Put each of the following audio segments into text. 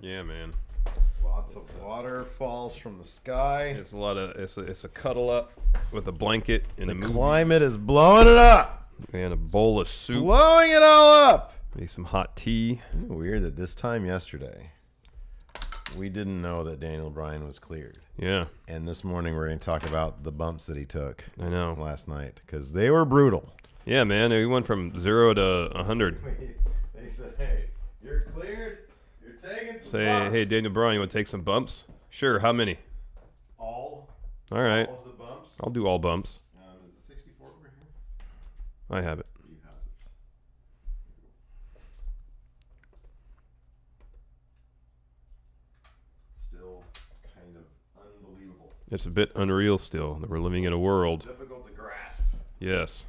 Yeah, man. Lots of water falls from the sky. It's a lot of it's a cuddle up with a blanket and The a movie climate is blowing it up. and a bowl of soup. Blowing it all up. Maybe some hot tea. Isn't it weird that this time yesterday we didn't know that Daniel Bryan was cleared. Yeah, And this morning we're going to talk about the bumps that he took I know. last night because they were brutal. Yeah, man. He went from 0 to 100. They said, "Hey, you're cleared. You're taking some Say, bumps." hey, Daniel Bryan, you want to take some bumps? Sure. How many? All All of the bumps. I'll do all bumps. Is the 64 over here? I have it. You has it. Still kind of unbelievable. It's a bit unreal still that we're living in a world. Difficult to grasp. Yes.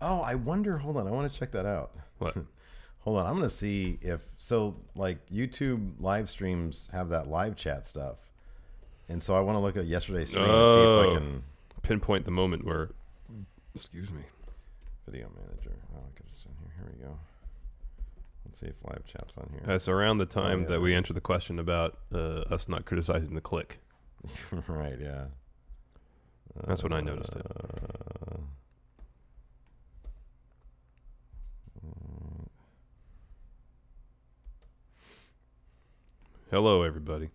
Oh, I wonder. Hold on, I want to check that out. What? Hold on, I'm gonna see if like YouTube live streams have that live chat stuff, and so I want to look at yesterday's stream and see if I can pinpoint the moment where. Excuse me. video manager. Oh, I could just in here. Here we go. Let's see if live chat's on here. That's around the time yeah, that we answered the question about us not criticizing the click. Right. Yeah. That's when I noticed it. Hello, everybody.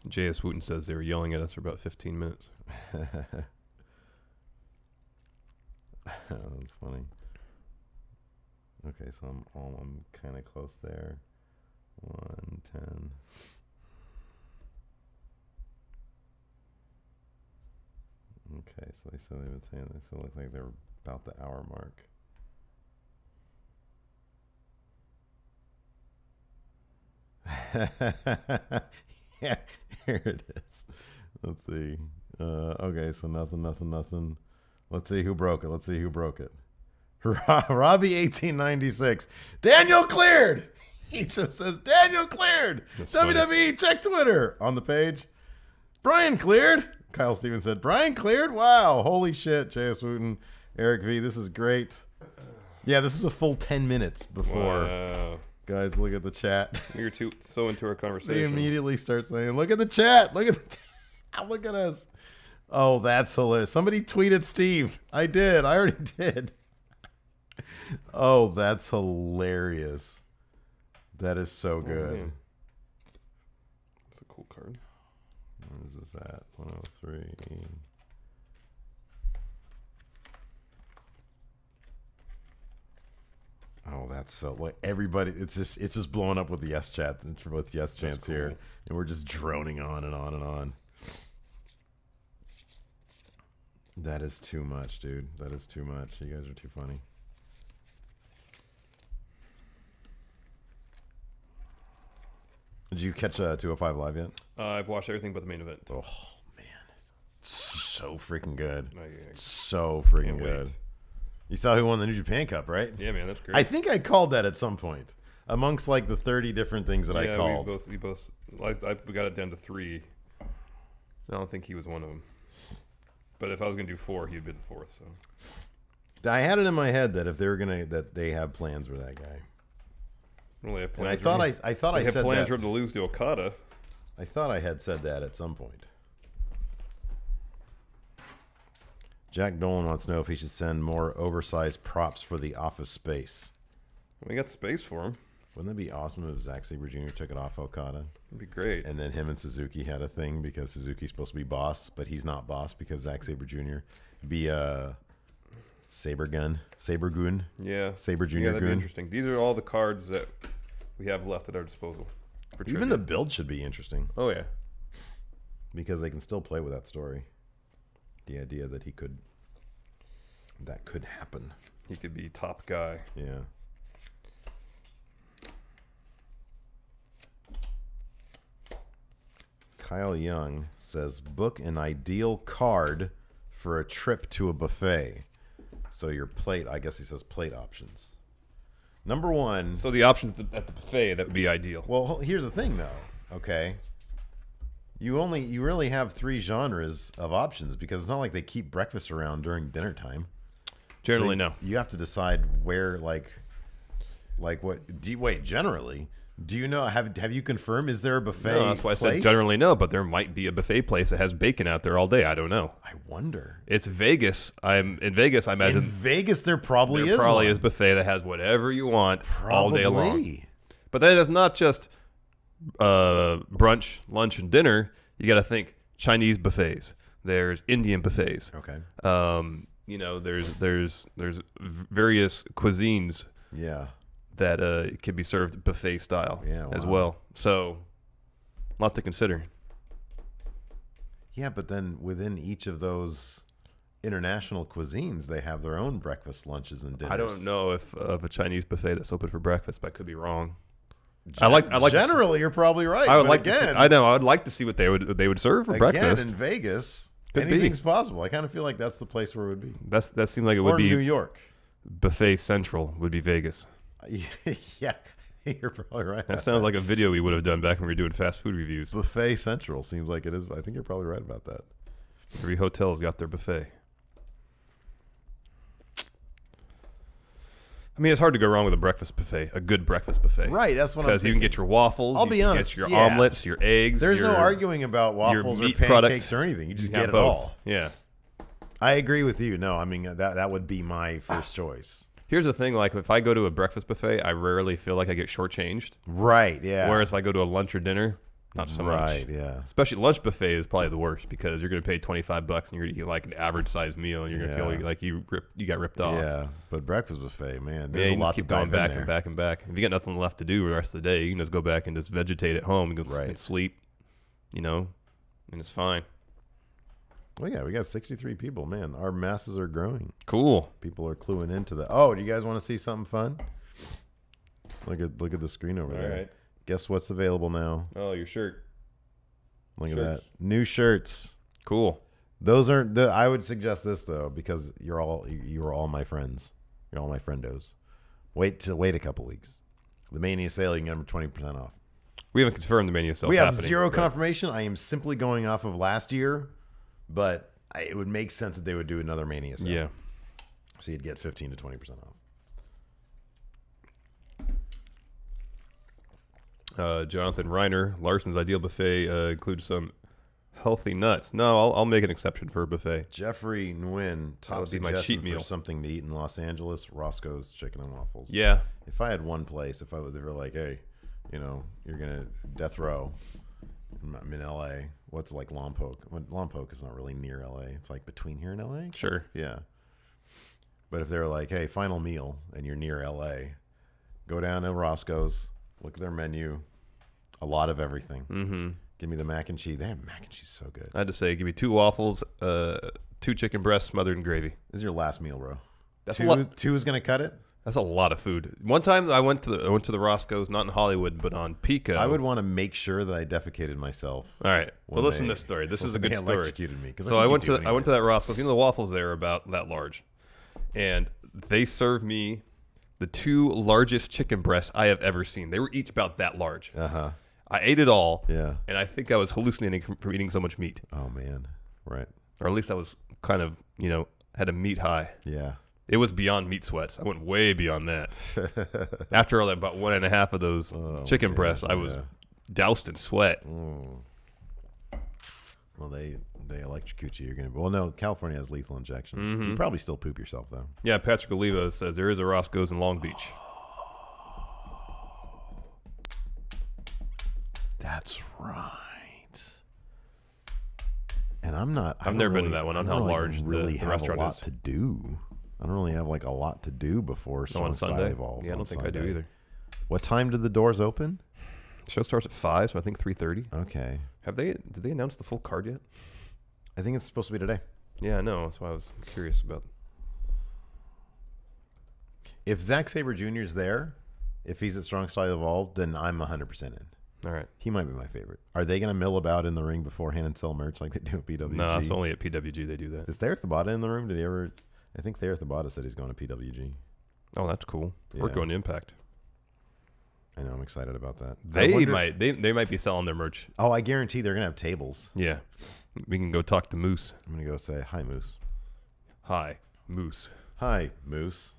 J.S. Wooten says they were yelling at us for about 15 minutes. That's funny. Okay, so I'm kind of close there. 110. Okay, so they said they've been saying they still look like they're about the hour mark. Yeah, here it is. Let's see. Okay, so nothing. Let's see who broke it. Robbie 1896. Daniel cleared. He just says Daniel cleared. That's WWE, funny. check Twitter on the page. Brian cleared. Kyle Stevens said, Brian cleared? Wow. Holy shit. J.S. Wooten, Eric V. This is great. Yeah, this is a full 10 minutes before. Wow. Guys, look at the chat. You're so into our conversation. They immediately start saying, look at the chat. Look at us. Oh, that's hilarious. Somebody tweeted Steve. I did. I already did. Oh, that's hilarious. That is so good. Man. That's a cool card. Where is this at? 103. Oh, that's so like everybody. It's just blowing up with the yes chat and with yes chants cool. here, and we're just droning on and on and on. That is too much, dude. That is too much. You guys are too funny. Did you catch 205 Live yet? I've watched everything but the main event. Oh man, so freaking good. I So freaking can't good. wait. You saw who won the New Japan Cup, right? Yeah, man, that's great. I think I called that at some point amongst like the 30 different things that I called. we got it down to 3. I don't think he was one of them. But if I was gonna do 4, he'd be the 4th. So I had it in my head that if they were that they have plans with that guy. Really have And plans. I thought I have said plans that. for him to lose to Okada. I thought I had said that at some point. Jack Dolan wants to know if he should send more oversized props for the office space. We got space for him. Wouldn't that be awesome if Zack Sabre Jr. took it off Okada? It'd be great. And then him and Suzuki had a thing because Suzuki's supposed to be boss, but he's not boss because Zack Sabre Jr. be Saber Gun. Yeah. Saber Jr. Yeah, that'd be Goon. interesting. These are all the cards that we have left at our disposal. For Even trivia. the build should be interesting Oh yeah. because they can still play with that story. The idea that that could happen. He could be top guy. Yeah. Kyle Young says, book an ideal card for a trip to a buffet. So your plate, I guess he says plate options. Number one. So the options at the buffet, that would be ideal. Well, here's the thing, though. Okay. You really have 3 genres of options because it's not like they keep breakfast around during dinner time. Generally, so no. You have to decide where, like what? Generally, do you know? Have you confirmed? Is there a buffet? No, that's why place? I said generally no, but there might be a buffet place that has bacon out there all day. I don't know. I wonder. It's Vegas. I'm in Vegas. I imagine in Vegas there probably is buffet that has whatever you want all day long. But that is not just brunch, lunch, and dinner. You got to think Chinese buffets. There's Indian buffets. Okay. There's various cuisines. Yeah. That can be served buffet style as well. So, a lot to consider. Yeah, but then within each of those international cuisines, they have their own breakfast, lunches, and dinners. I don't know of a Chinese buffet that's open for breakfast, but I could be wrong. Generally, you're probably right. I would like again. I know. I would like to see what they would serve for breakfast. In Vegas, anything's possible. I kind of feel like that's the place where it would be. That seems like it would be New York. Buffet Central would be Vegas. Yeah, you're probably right. That sounds like a video we would have done back when we were doing fast food reviews. Buffet Central seems like it is. I think you're probably right about that. Every hotel's got their buffet. I mean, it's hard to go wrong with a breakfast buffet, a good breakfast buffet. Right, that's what I'm thinking. Because you can get your waffles, I'll be honest, get your omelets, your eggs. There's no arguing about waffles or pancakes or anything. You just get it all. Yeah. I agree with you. No, I mean, that would be my first choice. Here's the thing, like if I go to a breakfast buffet, I rarely feel like I get shortchanged. Right, yeah. Whereas if I go to a lunch or dinner, not so much. Right, yeah. Especially lunch buffet is probably the worst because you're going to pay $25 and you're going to eat like an average sized meal and you're going to feel like you got ripped off. Yeah, but breakfast buffet, man, there's a lot keep to going back and back and back. If you got nothing left to do the rest of the day, you can just go back and just vegetate at home and go and sleep, and it's fine. Well, yeah, we got 63 people. Man, our masses are growing. Cool. People are cluing into the. Oh, do you guys want to see something fun? Look at the screen over there. Right. Guess what's available now? Oh, your shirt. Look at that. New shirts. Cool. Those aren't. I would suggest this though because you are all my friends. You're all my friendos. Wait a couple weeks. The Mania sale, you can get them 20% off. We haven't confirmed the Mania sale. We have zero confirmation. I am simply going off of last year. But it would make sense that they would do another Mania sale. Yeah. So you'd get 15 to 20% off. Jonathan Reiner, Larson's Ideal Buffet includes some healthy nuts. No, I'll make an exception for a buffet. Jeffrey Nguyen, top suggestion for something to eat in Los Angeles, Roscoe's Chicken and Waffles. Yeah. If I had one place, they were like, hey, you're going to death row. I'm in L.A. What's like Lompoc? Lompoc is not really near L.A. It's like between here and L.A. Sure. Yeah. But if they're like, hey, final meal, and you're near L.A., go down to Roscoe's, look at their menu, a lot of everything. Mm-hmm. Give me the mac and cheese. They have mac and cheese so good. I had to say, give me 2 waffles, 2 chicken breasts smothered in gravy. This is your last meal, bro. That's two is going to cut it? That's a lot of food. One time I went to the Roscoe's, not in Hollywood, but on Pico. I would want to make sure that I defecated myself. All right. Well, listen to this story. This is a good story. Electrocuted me. So I went to that Roscoe's. The waffles there are about that large, and they served me the 2 largest chicken breasts I have ever seen. They were each about that large. Uh-huh. I ate it all. Yeah. And I think I was hallucinating from eating so much meat. Oh man. Right. Or at least I was kind of had a meat high. Yeah. It was beyond meat sweats. I went way beyond that. After about 1.5 of those chicken breasts, I was doused in sweat. Mm. Well, they electrocute you. You're gonna. Well, no, California has lethal injection. Mm-hmm. You probably still poop yourself though. Yeah, Patrick Oliva says there is a Roscoe's in Long Beach. That's right. And I've never been to that one. On how large the restaurant is. To do. I don't really have like a lot to do before on Sunday. Evolved. Yeah, I don't think I do either. What time did the doors open? The show starts at 5, so I think 3:30. Okay. Did they announce the full card yet? I think it's supposed to be today. Yeah, I know. That's why I was curious about. If Zack Sabre Jr. is there, if he's at Strong Style Evolved, then I'm 100% in. All right. He might be my favorite. Are they going to mill about in the ring beforehand and sell merch like they do at PWG? No, it's only at PWG they do that. Is Thayer Thabata in the room? Did he ever? I think Thayer Thabata said he's going to PWG. Oh, that's cool. Yeah. We're going to Impact. I know. I'm excited about that. They might be selling their merch. Oh, I guarantee they're gonna have tables. Yeah, we can go talk to Moose. I'm gonna go say hi, Moose. Hi, Moose. Hi, Moose.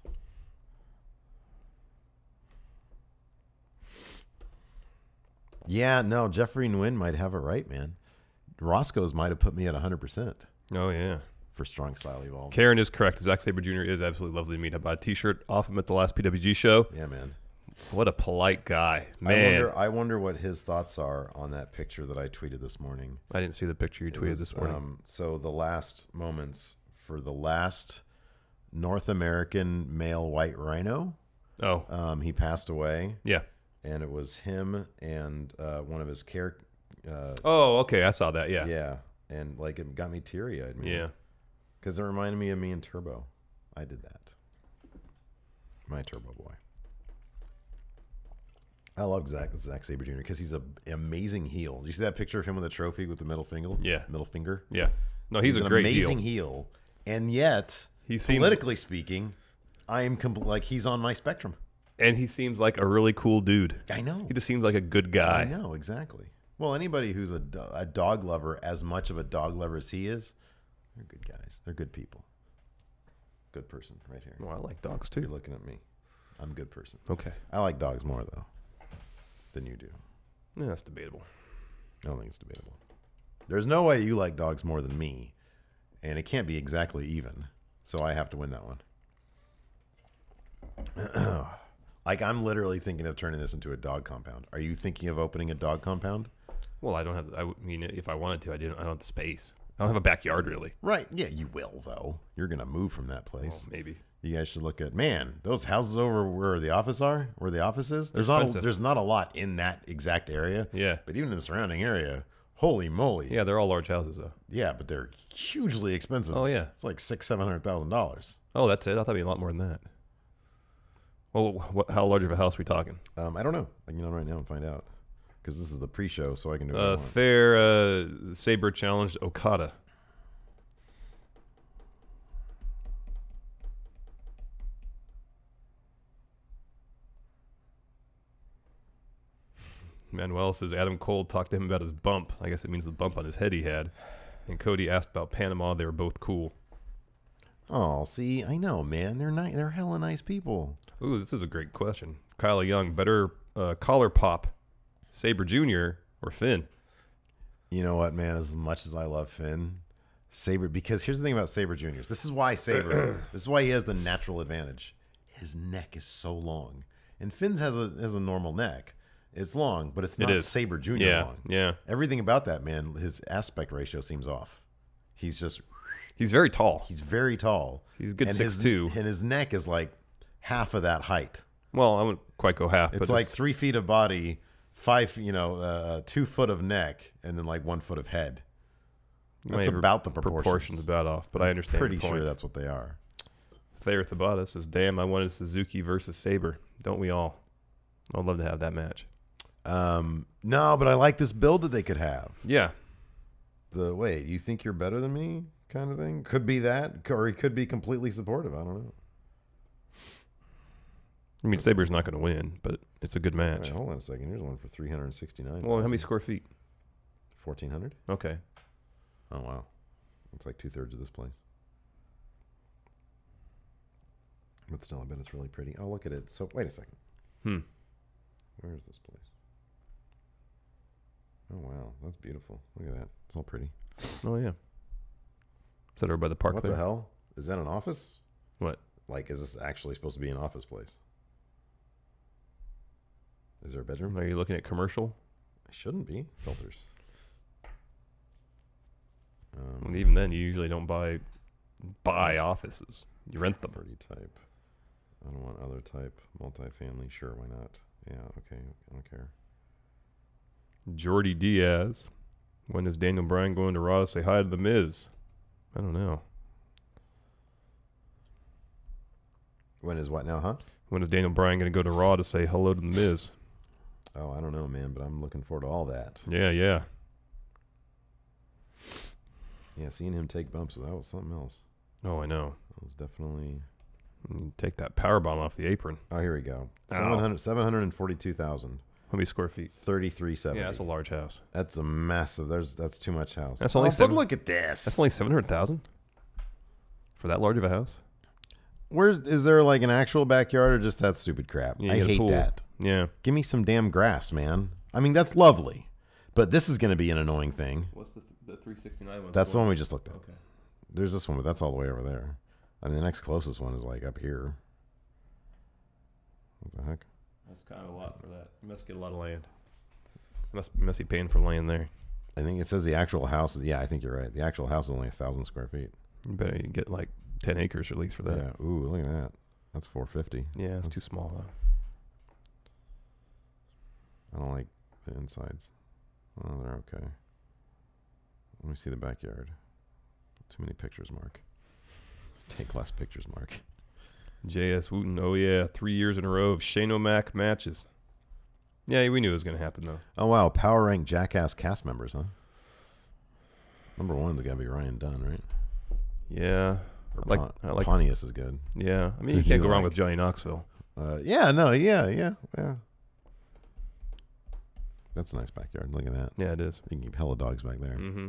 Yeah, no, Jeffrey Nguyen might have it right, man. Roscoe's might have put me at 100% Oh yeah. for Strong Style Evolved. Karen is correct. Zack Sabre Jr. is absolutely lovely to meet. I bought a T-shirt off him at the last PWG show. Yeah, man. What a polite guy, man. I wonder what his thoughts are on that picture that I tweeted this morning. I didn't see the picture you tweeted this morning. So the last moments for the last North American male white rhino. Oh, He passed away. yeah. And it was him and one of his Oh, okay. I saw that. Yeah. yeah, and like it got me teary-eyed, man. Yeah. Because it reminded me of me and Turbo. I did that. My Turbo boy. I love Zack Sabre Jr. because he's an amazing heel. You see that picture of him with a trophy with the middle finger? Yeah. Middle finger? Yeah. No, he's a an great amazing heel. heel. And yet, He seems politically speaking, I am like he's on my spectrum. and he seems like a really cool dude. I know. He just seems like a good guy. I know, exactly. Well, anybody who's a dog lover, as much of a dog lover as he is, they're good guys. They're good people. Good person right here. Well, I like dogs You're too. looking at me. I'm a good person. Okay. I like dogs more, though, than you do. Yeah, that's debatable. I don't think it's debatable. There's no way you like dogs more than me, and it can't be exactly even. So I have to win that one. Like, I'm literally thinking of turning this into a dog compound. Are you thinking of opening a dog compound? Well, I don't have. I mean, if I wanted to, I don't have the space. I don't have a backyard really. Right. Yeah, you will, though. You're going to move from that place. Well, maybe. You guys should look at, man, those houses over where the office are, where the office is. There's not a lot in that exact area. Yeah. But even in the surrounding area, holy moly. Yeah, they're all large houses though. Yeah, but they're hugely expensive. Oh yeah. It's like $600,000-$700,000. Oh, that's it. I thought it'd be a lot more than that. Well, how large of a house are we talking? I don't know. I can get on right now and find out. Because this is the pre-show, so I can do what I want. Fair Sabre challenged Okada. Manuel says Adam Cole talked to him about his bump. I guess it means the bump on his head he had. And Cody asked about Panama. They were both cool. Oh, see, I know, man. They're nice. They're hella nice people. Ooh, this is a great question. Kyle Young, better collar pop, Sabre Jr. or Finn? You know what, man? As much as I love Finn, Sabre, because here's the thing about Sabre Jr. This is why Sabre, this is why he has the natural advantage. His neck is so long. And Finn's has a normal neck. It's long, but it's not Sabre Jr. long. Yeah. Everything about that, man, his aspect ratio seems off. He's very tall. He's very tall. He's a good 6'2". And his neck is like half of that height. Well, I wouldn't quite go half. It's like 3 feet of body, 2 foot of neck, and then like 1 foot of head. That's about the proportions. Proportions about off, but I understand. Pretty sure that's what they are. Thayer Thabata says, "Damn, I wanted Suzuki versus Sabre. Don't we all? I'd love to have that match." No, but I like this build that they could have. Yeah. Wait, you think you're better than me kind of thing? Could be that, or he could be completely supportive. I don't know. I mean, Sabre's not going to win, but it's a good match. Right, hold on a second. Here's one for 369. Well, how many square feet? 1,400. Okay. Oh, wow. It's like 2/3 of this place. But still, I bet it's really pretty. Oh, look at it. So, wait a second. Where is this place? Oh, wow. That's beautiful. Look at that. It's all pretty. Oh, yeah. Is that over by the park What there? the hell? Is that an office? What? Like, is this actually supposed to be an office place? Is there a bedroom? Are you looking at commercial? It shouldn't be. Filters. Well, even then, you usually don't buy offices. You rent them. Property type. I don't want other type. Multifamily. Sure, why not? Yeah, okay. I don't care. Jordy Diaz. When is Daniel Bryan going to Raw to say hi to The Miz? I don't know. When is what now, huh? When is Daniel Bryan going to go to Raw to say hello to The Miz? Oh, I don't know, man, but I'm looking forward to all that. Yeah, yeah. Yeah, seeing him take bumps, that was something else. Oh, I know. That was definitely You take that power bomb off the apron. Oh, here we go. Ow. 742,000. How many square feet? 3370. Yeah, that's a large house. That's a massive. That's too much house. That's only but look at this. That's only 700,000 for that large of a house. Is there like an actual backyard or just that stupid crap? Yeah, I you got a hate pool. that. Yeah. Give me some damn grass, man. I mean, that's lovely, but this is going to be an annoying thing. What's the 369 one? That's the one we just looked at. Okay. There's this one, but that's all the way over there. I mean, the next closest one is like up here. What the heck? That's kind of a lot for that. You must get a lot of land. Must be paying for land there. I think it says the actual house. Yeah, I think you're right. The actual house is only 1,000 square feet. You better get like 10 acres at least for that. Yeah. Ooh, look at that. That's 450. Yeah, it's too small though. I don't like the insides. Oh, they're okay. Let me see the backyard. Too many pictures, Mark. Let's take less pictures, Mark. J.S. Wooten. Oh yeah, 3 years in a row of Shane O'Mac matches. Yeah, we knew it was going to happen though. Oh wow, Power Rank Jackass cast members, huh? Number one's got to be Ryan Dunn, right? Yeah. I like Pontius is good. Yeah, I mean you can't go wrong with Johnny Knoxville. Yeah. That's a nice backyard. Look at that. Yeah, it is. You can keep hella dogs back there. Mm-hmm.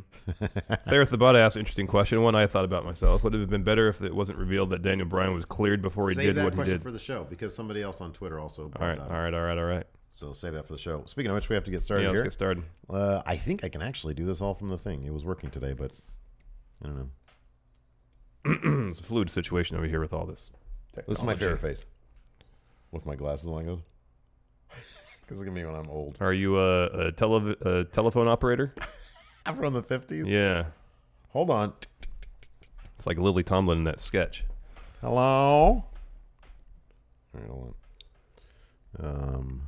There at the butt asked interesting question. One I thought about myself. Would it have been better if it wasn't revealed that Daniel Bryan was cleared before he Save did that what he question did? for the show because somebody else on Twitter also brought All right, that up. all right. So save that for the show. Speaking of which, we have to get started Yeah, here. let's get started. I think I can actually do this all from the thing. It was working today, but I don't know. It's a fluid situation over here with all this technology. This is my favorite face. With my glasses on, I go. Because look at me when I'm old. Are you a telephone operator? I'm from the 50s? Yeah. Hold on. It's like Lily Tomlin in that sketch. Hello? All right, hold on.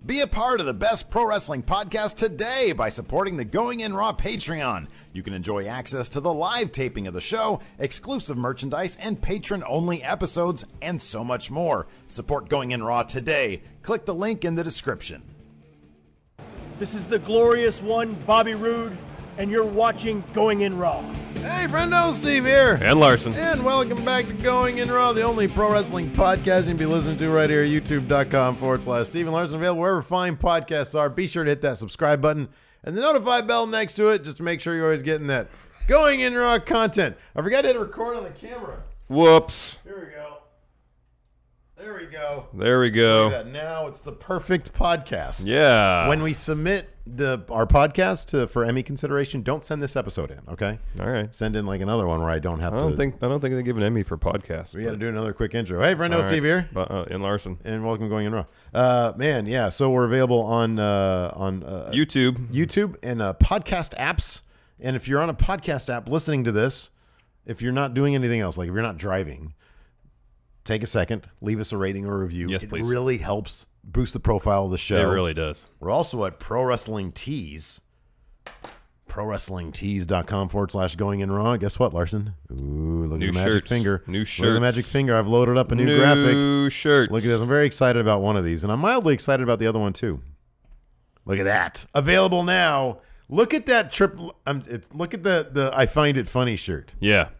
Be a part of the best pro wrestling podcast today by supporting the Going In Raw Patreon. You can enjoy access to the live taping of the show, exclusive merchandise, and patron-only episodes, and so much more. Support Going In Raw today. Click the link in the description. This is the glorious one, Bobby Roode, and you're watching Going In Raw. Hey, friendo, Steve here. And Larson. And welcome back to Going In Raw, the only pro wrestling podcast you can be listening to right here, youtube.com/Steven Larson, available wherever fine podcasts are. Be sure to hit that subscribe button and the notify bell next to it just to make sure you're always getting that Going In Raw content. I forgot to hit record on the camera. Whoops. Here we go. There we go. There we go. Look at that. Now it's the perfect podcast. Yeah. When we submit our podcast for Emmy consideration, don't send this episode in, okay? All right. Send in like another one where I don't have I don't think they give an Emmy for podcasts. We got to do another quick intro. Hey, friendo, All Steve right. here. And Larson. And welcome to Going In Raw. Man, yeah, so we're available on YouTube and podcast apps. And if you're on a podcast app listening to this, if you're not doing anything else, like if you're not driving, take a second, leave us a rating or review. Yes, please. It really helps boost the profile of the show. It really does. We're also at Pro Wrestling Tees. ProWrestlingTees.com/Going In Raw. Guess what, Larson? Ooh, look New at the magic shirts. finger. New Look at shirts. the magic finger. I've loaded up a new graphic. New shirts. Look at this. I'm very excited about one of these, and I'm mildly excited about the other one too. Look at that. Available now. Look at that triple. Look at the I Find It Funny shirt. Yeah.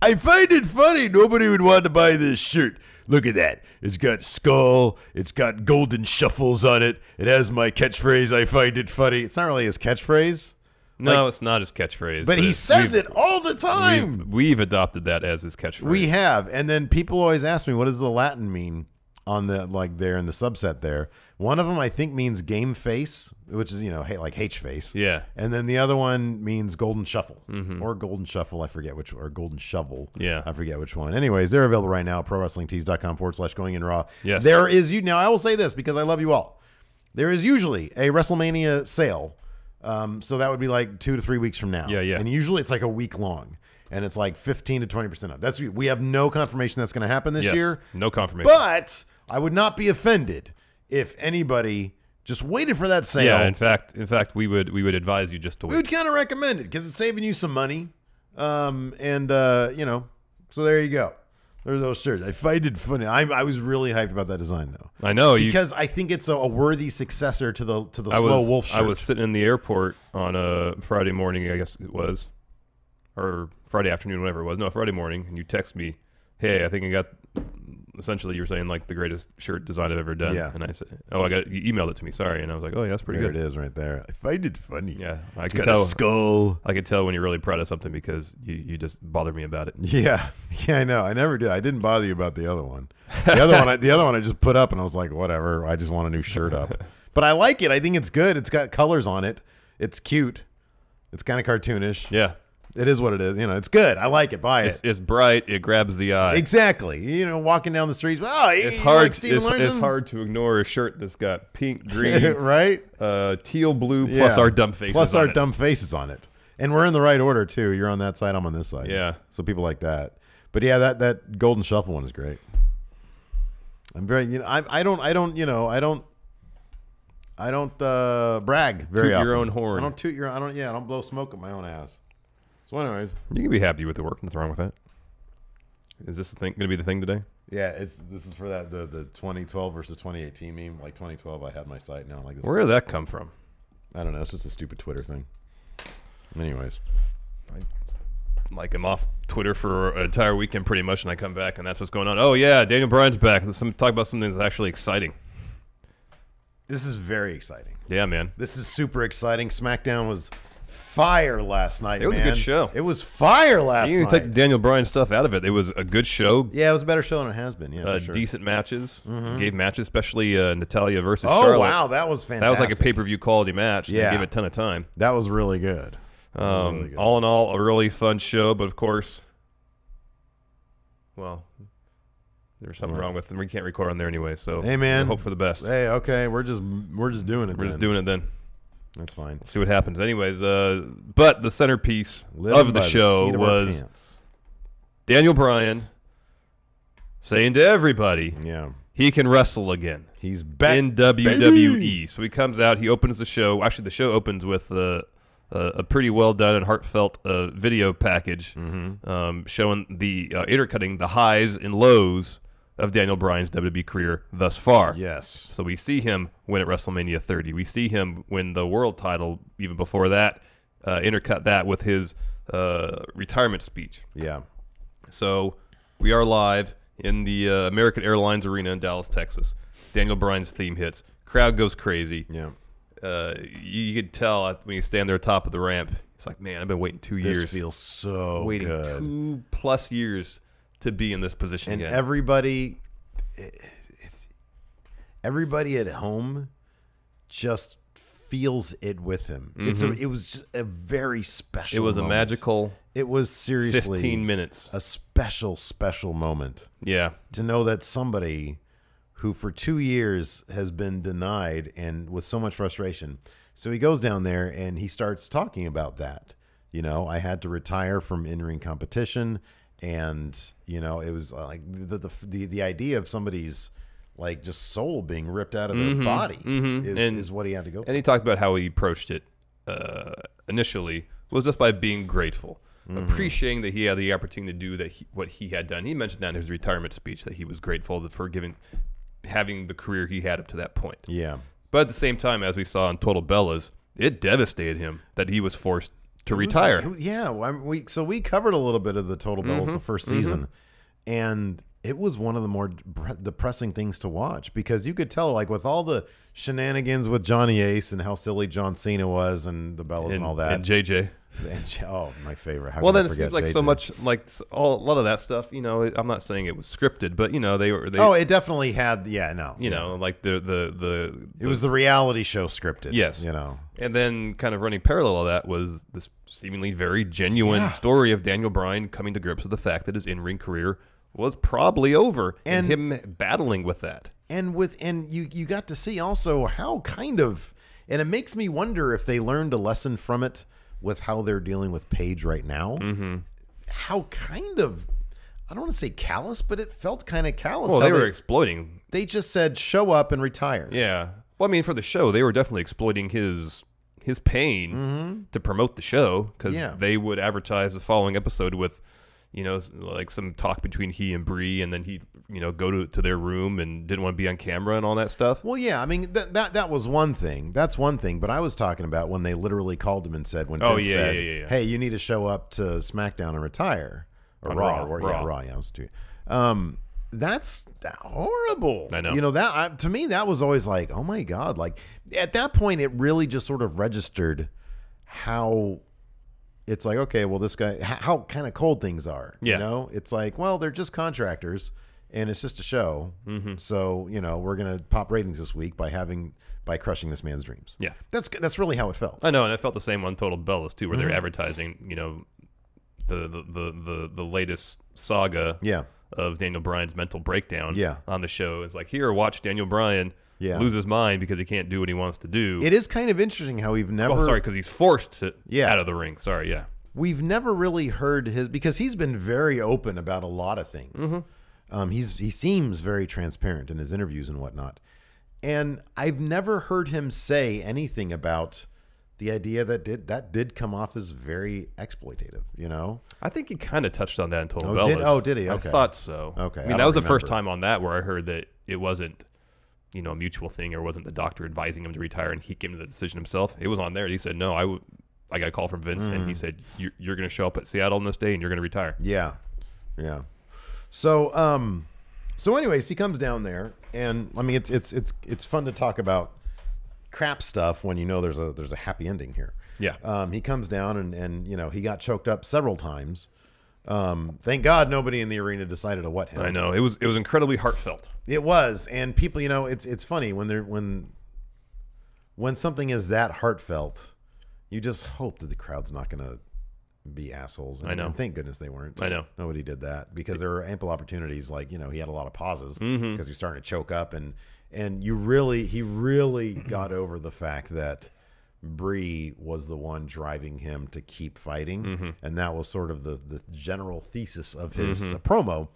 I find it funny. Nobody would want to buy this shirt. Look at that. It's got skull. It's got golden shuffles on it. It has my catchphrase, I find it funny. It's not really his catchphrase. No, it's not his catchphrase. But he says it all the time. We've adopted that as his catchphrase. We have. And then people always ask me, what does the Latin mean on the, like there in the subset there? One of them I think means game face, which is, like H face. Yeah. And then the other one means golden shuffle or golden shuffle. I forget which, or golden shovel. Yeah. I forget which one. Anyways, they're available right now. ProWrestlingTees.com/Going In Raw. Yes. There is now I will say this because I love you all. There is usually a WrestleMania sale. So that would be like 2 to 3 weeks from now. Yeah. And usually it's like a week long. And it's like 15 to 20% off. We have no confirmation that's going to happen this year. No confirmation. But I would not be offended if anybody just waited for that sale. Yeah, in fact, we would advise you just to We wait. would kind of recommend it because it's saving you some money. So there you go. There's those shirts. I find it funny. I was really hyped about that design though. I know because I think it's a worthy successor to the Slow Wolf shirt. I was sitting in the airport on a Friday morning, I guess it was, or Friday afternoon, whatever it was. No, Friday morning, and you text me, "Hey, I think I got." Essentially, you were saying like the greatest shirt design I've ever done. Yeah. And I said, "Oh, you emailed it to me. Sorry." And I was like, "Oh, yeah, that's pretty there good." It is right there. I find it funny. Yeah, I It's can got tell. a skull. I can tell when you're really proud of something because you just bothered me about it. Yeah, I know. I never did. I didn't bother you about the other one. The other one I just put up, and I was like, whatever. I just want a new shirt up. But I like it. I think it's good. It's got colors on it. It's cute. It's kind of cartoonish. Yeah. It is what it is. It's good. I like it. Buy it. It's bright. It grabs the eye. Exactly. Walking down the streets. Oh, It's hard. Like Stephen Larson? It's hard to ignore a shirt that's got pink, green, right? Teal, blue, plus our dumb faces. Plus on our it. dumb faces on it. And we're in the right order too. You're on that side. I'm on this side. Yeah. So people like that. But yeah, that Golden Shuffle one is great. I'm very. I don't brag very Toot often. your own horn. I don't toot your. I don't blow smoke at my own ass. So, anyways, You can be happy with the work. Nothing wrong with that. Is this going to be the thing today? yeah, this is for that the 2012 versus 2018 meme. Like 2012, I had my site. Now like this. Where did that come from? I don't know. It's just a stupid Twitter thing. Anyways, I'm off Twitter for an entire weekend pretty much, and I come back, and that's what's going on. Oh, yeah, Daniel Bryan's back. Talk about something that's actually exciting. this is very exciting. Yeah, man. This is super exciting. SmackDown was fire last night. It was a good show. It was fire last You night. can take the Daniel Bryan stuff out of it. It was a good show. Yeah, it was a better show than it has been. Yeah, for sure. Decent matches. Gave matches, especially Natalia versus Oh Charlotte. wow, that was fantastic. That was like a pay-per-view quality match. Yeah. They gave it a ton of time. That was really good. Really good. All in all, a really fun show, but of course, well, there's something wrong with them. We can't record on there anyway, so Hey man, hope for the best. Hey, okay, we're just doing it. We're just doing it then. That's fine. See what happens. Anyways, but the centerpiece Living of the by the show seat of our was pants. Daniel Bryan saying to everybody, Yeah, he can wrestle again he's back in WWE. So he comes out, he opens the show. Actually, the show opens with a pretty well done and heartfelt video package showing the intercutting the highs and lows of Daniel Bryan's WWE career thus far. Yes. So we see him win at WrestleMania 30. We see him win the world title even before that, intercut that with his retirement speech. Yeah. So we are live in the American Airlines Arena in Dallas, Texas. Daniel Bryan's theme hits. Crowd goes crazy. Yeah. You could tell when you stand there top of the ramp. It's like, man, I've been waiting 2 years. This feels so waiting good. 2+ years to be in this position And again. everybody at home just feels it with him. It was just a very special. It was moment. a magical. It was seriously 15 minutes. A special moment. Yeah. To know that somebody who for 2 years has been denied and with so much frustration. So he goes down there and he starts talking about that. I had to retire from in-ring competition. And it was like the idea of somebody's like just soul being ripped out of their body is what he had to go through. And he talked about how he approached it initially was just by being grateful, appreciating that he had the opportunity to do what he had done. He mentioned that in his retirement speech that he was grateful for having the career he had up to that point. Yeah. But at the same time, as we saw in Total Bellas, it devastated him that he was forced to retire. So we covered a little bit of the Total Bellas the first season, and it was one of the more depressing things to watch because you could tell, like, with all the shenanigans with Johnny Ace and how silly John Cena was and the Bellas and all that. And JJ. Oh, my favorite. Well, then it seems like JJ. So much, like a lot of that stuff. I'm not saying it was scripted, but they were. Oh, it definitely had. Yeah, no. Like the. It was the reality show scripted. Yes. And then kind of running parallel to that was this seemingly very genuine story of Daniel Bryan coming to grips with the fact that his in-ring career was probably over, and him battling with that. And you got to see also how kind of, and it makes me wonder if they learned a lesson from it with how they're dealing with Paige right now. How kind of, I don't want to say callous, but it felt kind of callous. Well, they were exploiting. They just said, show up and retire. Yeah. Well, I mean, for the show, they were definitely exploiting his pain to promote the show because they would advertise the following episode with, like some talk between he and Bree, and then he, go to their room and didn't want to be on camera and all that stuff. Well, yeah, I mean that was one thing. That's one thing. But I was talking about when they literally called him and said, Vince said, "Hey, you need to show up to SmackDown and retire." Or Raw. Raw. Yeah, it was too. That's horrible. I know. To me, that was always like, oh my God. Like at that point, it really just sort of registered how it's like, okay, well, this guy, how kind of cold things are. Yeah. It's like, well, they're just contractors and it's just a show. Mm-hmm. So, we're going to pop ratings this week by crushing this man's dreams. Yeah. That's really how it felt. I know. And I felt the same on Total Bellas too, where they're advertising, the latest saga of Daniel Bryan's mental breakdown on the show. It's like, here, watch Daniel Bryan lose his mind because he can't do what he wants to do. It is kind of interesting how we've never... Oh, sorry, because he's forced to out of the ring. Sorry, yeah. We've never really heard because he's been very open about a lot of things. Mm-hmm. He seems very transparent in his interviews and whatnot. And I've never heard him say anything about the idea that did come off as very exploitative, I think he kind of touched on that in Total Bellas. Did he? Okay. I thought so. Okay. I mean, that was the first time on that where I heard that it wasn't, a mutual thing, or wasn't the doctor advising him to retire and he came to the decision himself. It was on there. He said, no, I got a call from Vince and he said, you're going to show up at Seattle on this day and you're going to retire. Yeah. Yeah. So anyways, he comes down there and I mean, it's fun to talk about crap stuff when there's a happy ending here. Yeah. He comes down and he got choked up several times. Thank God nobody in the arena decided to what him. I know. It was incredibly heartfelt. It was. And people, it's funny when something is that heartfelt, you just hope that the crowd's not going to be assholes. And, I know. And thank goodness they weren't. I know. Nobody did that because there were ample opportunities. Like, he had a lot of pauses because he's starting to choke up and he really got over the fact that Bree was the one driving him to keep fighting. And that was sort of the general thesis of his promo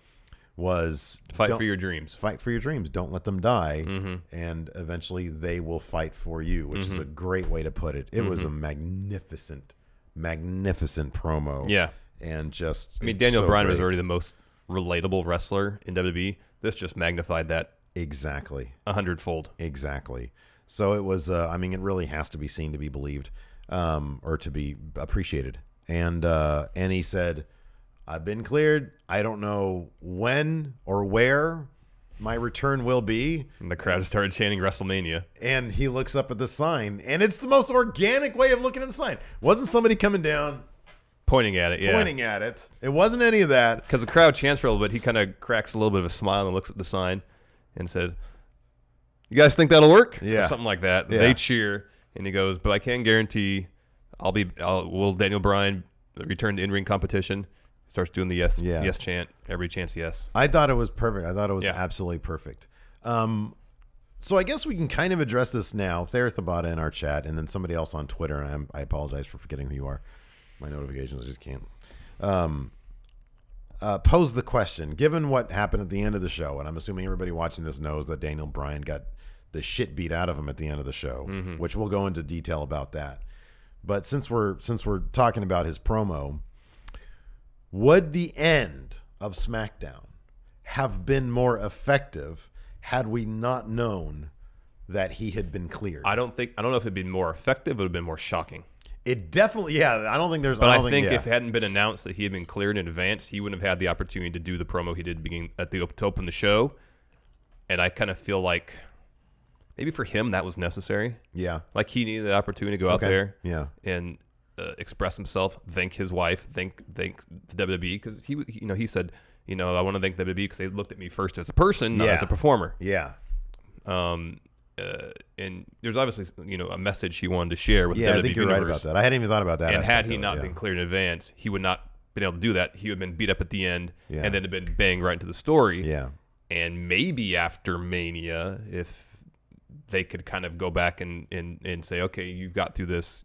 was fight for your dreams. Fight for your dreams. Don't let them die. And eventually they will fight for you, which is a great way to put it. It was a magnificent promo. Yeah. And just, I mean, Daniel Bryan was already the most relatable wrestler in WWE. This just magnified that. Exactly. 100-fold. Exactly. So it was, it really has to be seen to be believed, or to be appreciated. And he said, I've been cleared. I don't know when or where my return will be. And the crowd started chanting WrestleMania. And he looks up at the sign, and it's the most organic way of looking at the sign. Wasn't somebody coming down, pointing at it, yeah. Pointing at it. It wasn't any of that. Because the crowd chants for a little bit. He kind of cracks a little bit of a smile and looks at the sign and said, you guys think that'll work? Yeah. Or something like that. Yeah. They cheer, and he goes, but I can guarantee will Daniel Bryan return to in-ring competition? Starts doing the yes chant. Everybody chants yes. I thought it was perfect. I thought it was absolutely perfect. So I guess we can kind of address this now. Thayer Thabata in our chat, and then somebody else on Twitter. And I apologize for forgetting who you are. My notifications, I just can't. Pose the question. Given what happened at the end of the show, and I'm assuming everybody watching this knows that Daniel Bryan got the shit beat out of him at the end of the show, which we'll go into detail about that. But since we're talking about his promo, would the end of SmackDown have been more effective had we not known that he had been cleared? I don't know if it'd been more effective. It would have been more shocking. It definitely, I don't think there's. But I think if it hadn't been announced that he had been cleared in advance, he wouldn't have had the opportunity to do the promo he did to open the show. And I kind of feel like maybe for him that was necessary. Yeah, like he needed the opportunity to go out there. Yeah, and express himself, thank his wife, thank the WWE, because he said, I want to thank WWE because they looked at me first as a person, not as a performer. Yeah. And there's obviously a message he wanted to share with the WWE I think you're right about that. I hadn't even thought about that. And had he not been cleared in advance, he would not been able to do that. He would have been beat up at the end, and then have been banged right into the story. Yeah. And maybe after Mania, if they could kind of go back and say, okay, you've got through this.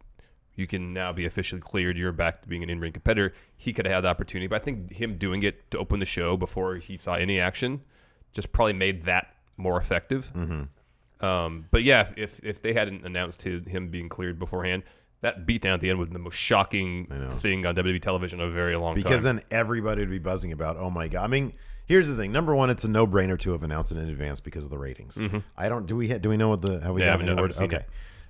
You can now be officially cleared. You're back to being an in-ring competitor. He could have had the opportunity, but I think him doing it to open the show before he saw any action just probably made that more effective. But yeah, if they hadn't announced him being cleared beforehand, that beatdown at the end was the most shocking thing on WWE television in a very long time. Because then everybody would be buzzing about, oh my God. I mean, here's the thing. Number one, it's a no-brainer to have announced it in advance because of the ratings. I don't. Do we know what the how we got the word? Okay,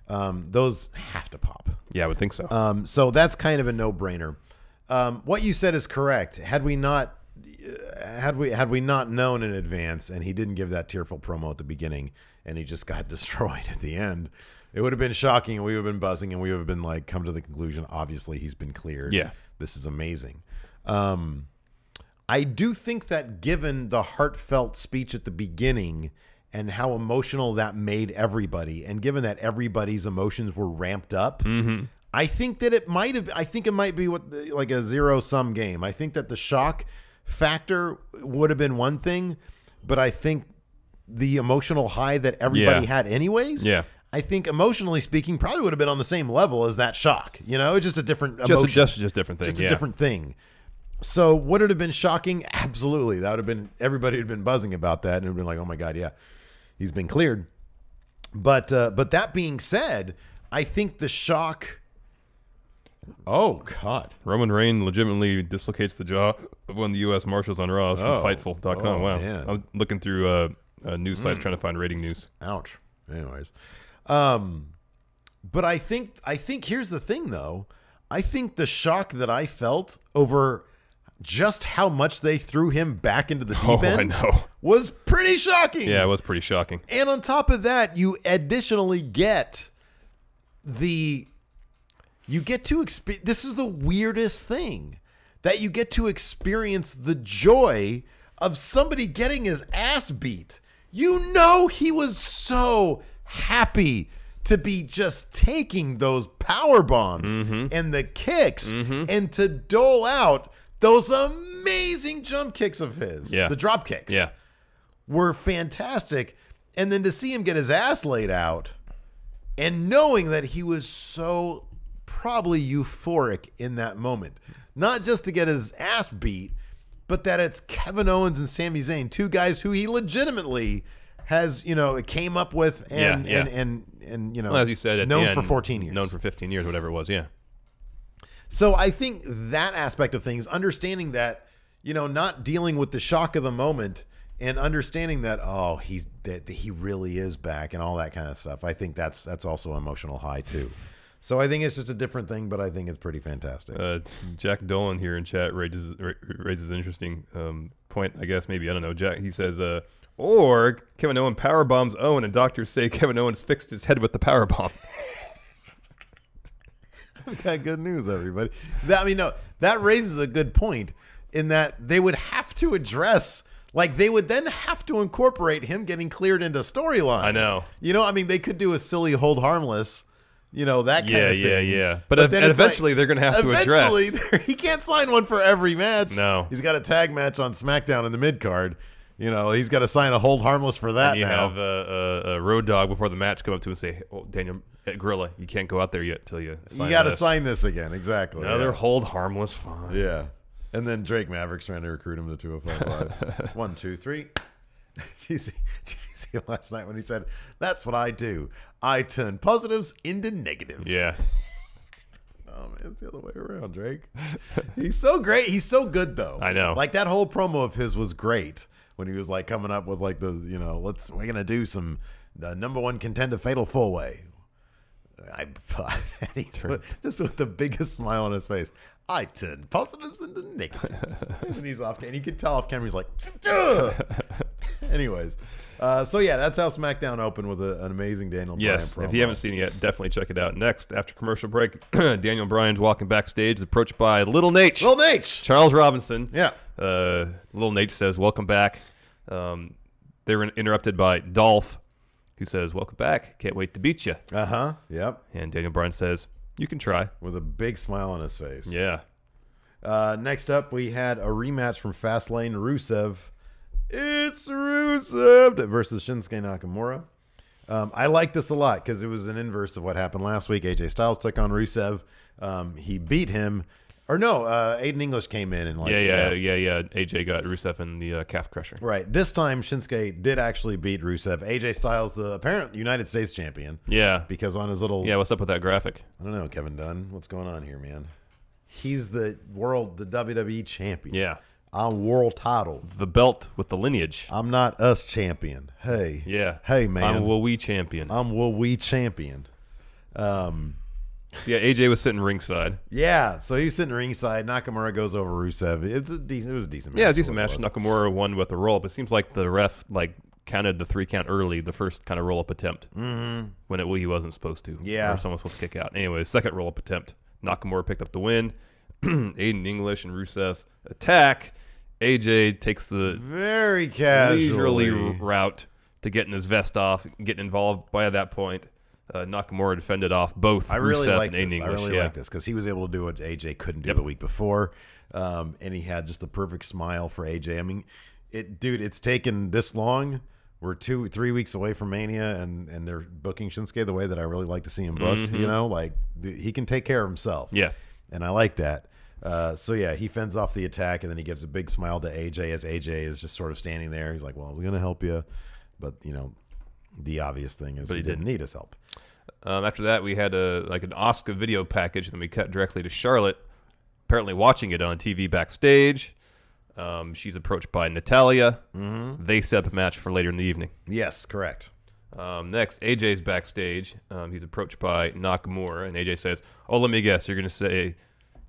those have to pop. Yeah, I would think so. So that's kind of a no-brainer. What you said is correct. Had we not known in advance, and he didn't give that tearful promo at the beginning, and he just got destroyed at the end, it would have been shocking, and we would have been buzzing, and we would have been like, come to the conclusion, obviously he's been cleared. Yeah. This is amazing. I do think that given the heartfelt speech at the beginning and how emotional that made everybody, and given that everybody's emotions were ramped up, I think that it might be like a zero-sum game. I think that the shock factor would have been one thing, but I think the emotional high that everybody had anyways, I think emotionally speaking probably would have been on the same level as that shock. You know, it's just a different emotion. Just different thing. Just a different thing. So would it have been shocking? Absolutely. That would have been, everybody had been buzzing about that and it would have been like, oh my God, yeah, he's been cleared. But that being said, I think the shock. Oh God! Roman Reigns legitimately dislocates the jaw of one of the U.S. Marshals on Raw from Fightful.com. Wow! Man. I'm looking through news sites trying to find rating news. Ouch. Anyways, but I think here's the thing though. I think the shock that I felt over just how much they threw him back into the deep end was pretty shocking. Yeah, it was pretty shocking. And on top of that, you additionally get this is the weirdest thing, that you get to experience the joy of somebody getting his ass beat. You know, he was so happy to be just taking those power bombs and the kicks and to dole out those amazing jump kicks of his. The drop kicks were fantastic. And then to see him get his ass laid out and knowing that he was so probably euphoric in that moment, not just to get his ass beat, but that it's Kevin Owens and Sami Zayn, two guys who he legitimately has, came up with and well, as you said, known for 14 years, known for 15 years, whatever it was. Yeah. So I think that aspect of things, understanding that, not dealing with the shock of the moment and understanding that, that he really is back and all that kind of stuff. I think that's also an emotional high too. So I think it's just a different thing, but I think it's pretty fantastic. Jack Dolan here in chat raises an interesting point. I guess maybe, I don't know. Jack, he says, or Kevin Owens power bombs Owen, and doctors say Kevin Owens fixed his head with the power bomb. We got good news, everybody. That raises a good point in that they would have to address. Like, they would then have to incorporate him getting cleared into storyline. I know. They could do a silly hold harmless. That kind of thing. Yeah. But then eventually they're going to have to address. Eventually, he can't sign one for every match. No. He's got a tag match on SmackDown in the mid-card. He's got to sign a hold harmless for that. And you have a Road Dogg before the match come up to him and say, Daniel Gorilla, you can't go out there yet till you sign You got to sign this again. Exactly. Another hold harmless, fine. Yeah. And then Drake Maverick's trying to recruit him to 205 Live. 1, 2, 3. Did you see last night when he said, "That's what I do. I turn positives into negatives." Yeah. Oh man, it's the other way around, Drake. He's so great. He's so good though. I know. Like that whole promo of his was great when he was like coming up with like we're gonna do some number one contender fatal 4-way. He's just with the biggest smile on his face. I turn positives into negatives. And he's off, and you can tell off camera he's like, ugh. Anyways, so yeah, that's how SmackDown opened with an amazing Daniel Bryan promo. If you haven't seen it yet, definitely check it out. Next, after commercial break, Daniel Bryan's walking backstage, approached by Little Nate. Little Nate! Charles Robinson. Yeah. Little Nate says, welcome back. They were interrupted by Dolph, who says, welcome back. Can't wait to beat you. Uh-huh. Yep. And Daniel Bryan says, you can try. With a big smile on his face. Yeah. Next up, we had a rematch from Fastlane. Rusev. It's Rusev versus Shinsuke Nakamura. I like this a lot because it was an inverse of what happened last week. AJ Styles took on Rusev. He beat him. Or no, Aiden English came in and like Yeah. AJ got Rusev in the calf crusher. Right. This time Shinsuke did actually beat Rusev. AJ Styles, the apparent United States champion. Yeah. Because on his little Yeah, what's up with that graphic? I don't know, Kevin Dunn. What's going on here, man? He's the WWE champion. Yeah. I'm world title. The belt with the lineage. I'm not us champion. Hey. Yeah. Hey, man. I'm Woo-Wee champion. I'm Woo-Wee champion. Yeah, AJ was sitting ringside. Yeah, so he's sitting ringside. Nakamura goes over Rusev. It was a decent match. Yeah, a decent match. Nakamura won with a roll-up. It seems like the ref counted the 3 count early, the first kind of roll-up attempt, when he wasn't supposed to. Yeah. Or someone was supposed to kick out. Anyway, second roll-up attempt. Nakamura picked up the win. Aiden English and Rusev attack. AJ takes the very casually leisurely route to getting his vest off, getting involved. By that point, Nakamura defended off both Rusev and Aiden English. I really like this because he was able to do what AJ couldn't do the week before, and he had just the perfect smile for AJ. I mean, it's taken this long. We're 2-3 weeks away from Mania, and they're booking Shinsuke the way that I really like to see him booked. You know, like he can take care of himself. Yeah, and I like that. So yeah, he fends off the attack, and then he gives a big smile to AJ as AJ is just sort of standing there. He's like, "Well, we're gonna help you," but you know, the obvious thing is he didn't need his help. After that, we had an Asuka video package, and then we cut directly to Charlotte, apparently watching it on TV backstage. She's approached by Natalya. They set up a match for later in the evening. Yes, correct. Next, AJ's backstage. He's approached by Nakamura, and AJ says, "Oh, let me guess, you're going to say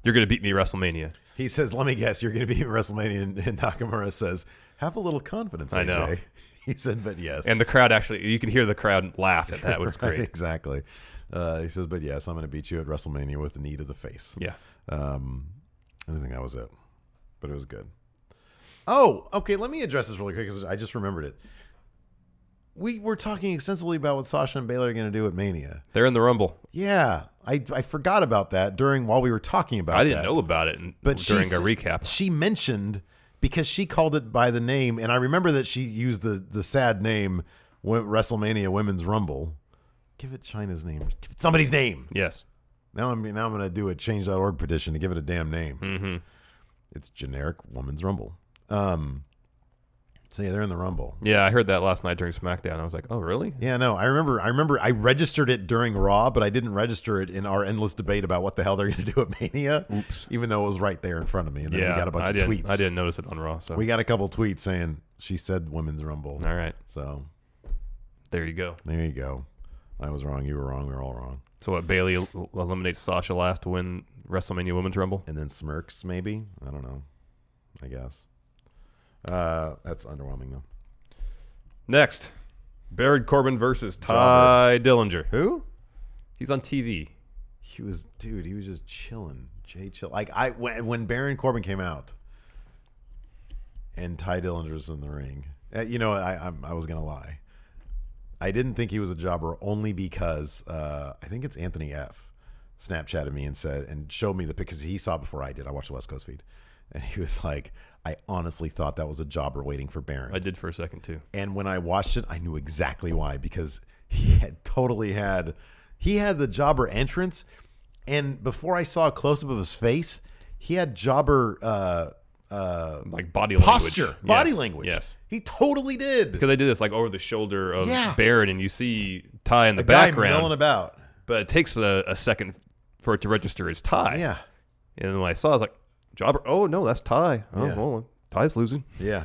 you're going to beat me at WrestleMania." He says, "Let me guess, you're going to beat me at WrestleMania," and Nakamura says, "Have a little confidence, AJ." I know. He said, "But yes." And the crowd you can hear the crowd laugh at that. It was great. Exactly. He says, "But yes, I'm going to beat you at WrestleMania with the knee to the face." Yeah. I think that was it, but it was good. Oh, okay. Let me address this really quick because I just remembered it. We were talking extensively about what Sasha and Bayley are going to do at Mania. They're in the Rumble. Yeah, I forgot about that while we were talking about it. I didn't know about it during our recap. She mentioned, because she called it by the name, and I remember that she used the sad name WrestleMania Women's Rumble. Give it China's name. Give it somebody's name. Yes. Now I'm going to do a change.org petition to give it a damn name. It's generic Women's Rumble. So yeah, they're in the Rumble. Yeah, I heard that last night during SmackDown. I was like, "Oh, really?" Yeah, no, I remember I registered it during Raw, but I didn't register it in our endless debate about what the hell they're going to do at Mania. Oops. Even though it was right there in front of me, and then we got a bunch of tweets. I didn't notice it on Raw. So we got a couple tweets saying she said Women's Rumble. All right. So there you go. There you go. I was wrong. You were wrong. We were all wrong. So what? Bayley eliminates Sasha last to win WrestleMania Women's Rumble, and then smirks. Maybe, I don't know. I guess. That's underwhelming though. Next, Baron Corbin versus Ty Dillinger. Who? He's on TV. He was just chilling. Chill. Like when Baron Corbin came out, and Ty Dillinger's in the ring. I was gonna lie. I didn't think he was a jobber only because I think it's Anthony F. Snapchatted me and showed me the pictures he saw before I did. I watched the West Coast feed, and he was like, "I honestly thought that was a jobber waiting for Baron." I did for a second too. And when I watched it, I knew exactly why, because he had the jobber entrance, and before I saw a close up of his face, he had jobber like body posture, language. body language. Yes, he totally did. Because they did this like over the shoulder of Baron, and you see Ty in the background milling about, but it takes a second for it to register as Ty. Yeah, and when I saw, I was like, "Jobber? Oh no, that's Ty. Oh, yeah. Well, Ty's losing." Yeah,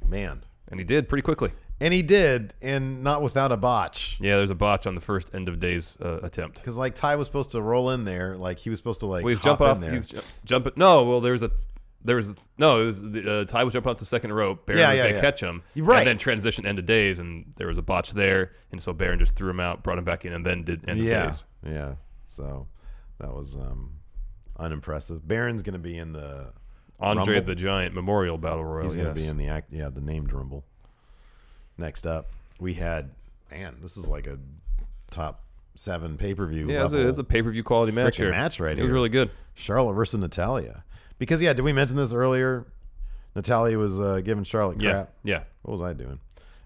man, and he did pretty quickly. And he did, and not without a botch. Yeah, there's a botch on the first end of days attempt. Because like Ty was supposed to roll in there, like he was supposed to like. Well, he's jumping off. He's jumping. No, well, It was Ty was jumping off the second rope. Baron was going to catch him, right? And then transition end of days, and there was a botch there, and so Baron just threw him out, brought him back in, and then did end of days. Yeah. So that was unimpressive. Baron's going to be in the Andre Rumble. the Giant Memorial Battle Royal. He's going to be in the named Rumble. Next up, we had this is like a top 7 pay-per-view. Yeah, it's a pay-per-view quality match here. It was really good. Charlotte versus Natalya. Because did we mention this earlier? Natalya was giving Charlotte crap. Yeah. What was I doing?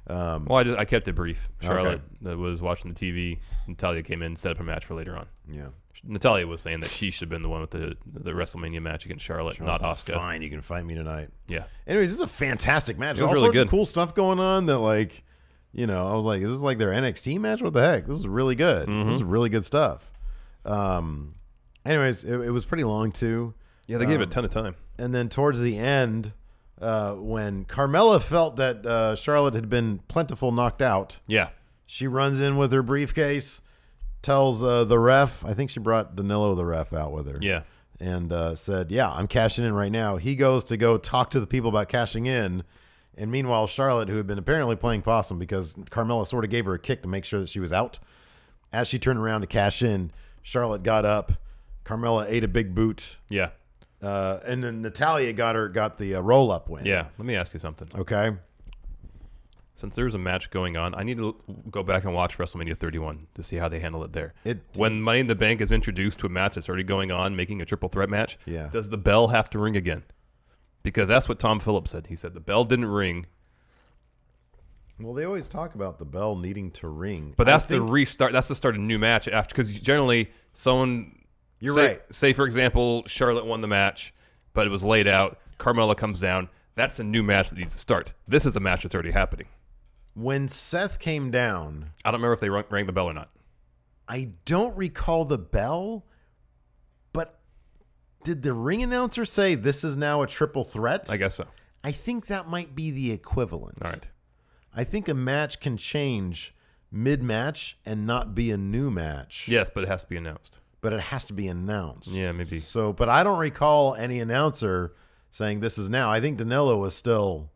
Well, I kept it brief. Charlotte was watching the TV. Natalia came in and set up a match for later on. Yeah. Natalia was saying that she should have been the one with the WrestleMania match against Charlotte, not Asuka. Fine, you can fight me tonight. Yeah. Anyways, this is a fantastic match. It was all really sorts good. of cool stuff going on that, like, you know, I was like, is this like their NXT match? What the heck? This is really good. This is really good stuff. Anyways, it was pretty long, too. Yeah, they gave it a ton of time. And then towards the end, when Carmella felt that Charlotte had been plentiful knocked out, Yeah. she runs in with her briefcase, tells the ref, I think she brought Danilo the ref out with her. Yeah. And said, yeah, I'm cashing in right now. He goes to go talk to the people about cashing in. And meanwhile, Charlotte, who had been apparently playing possum because Carmella sort of gave her a kick to make sure that she was out, as she turned around to cash in, Charlotte got up. Carmella ate a big boot. Yeah. And then Natalia got the roll-up win. Yeah. Let me ask you something. Okay. Since there's a match going on, I need to go back and watch WrestleMania 31 to see how they handle it there. When Money in the Bank is introduced to a match that's already going on, making a triple threat match, does the bell have to ring again? Because that's what Tom Phillips said. He said the bell didn't ring. Well, they always talk about the bell needing to ring. But that's the restart. That's the start of a new match after. Because generally, someone... You're right. Say, for example, Charlotte won the match, but it was laid out. Carmella comes down. That's a new match that needs to start. This is a match that's already happening. When Seth came down... I don't remember if they rang the bell or not. I don't recall the bell, but did the ring announcer say this is now a triple threat? I guess so. I think that might be the equivalent. All right. I think a match can change mid-match and not be a new match. Yes, but it has to be announced. But it has to be announced. Yeah, maybe. So, but I don't recall any announcer saying this is now. I think Danilo was still...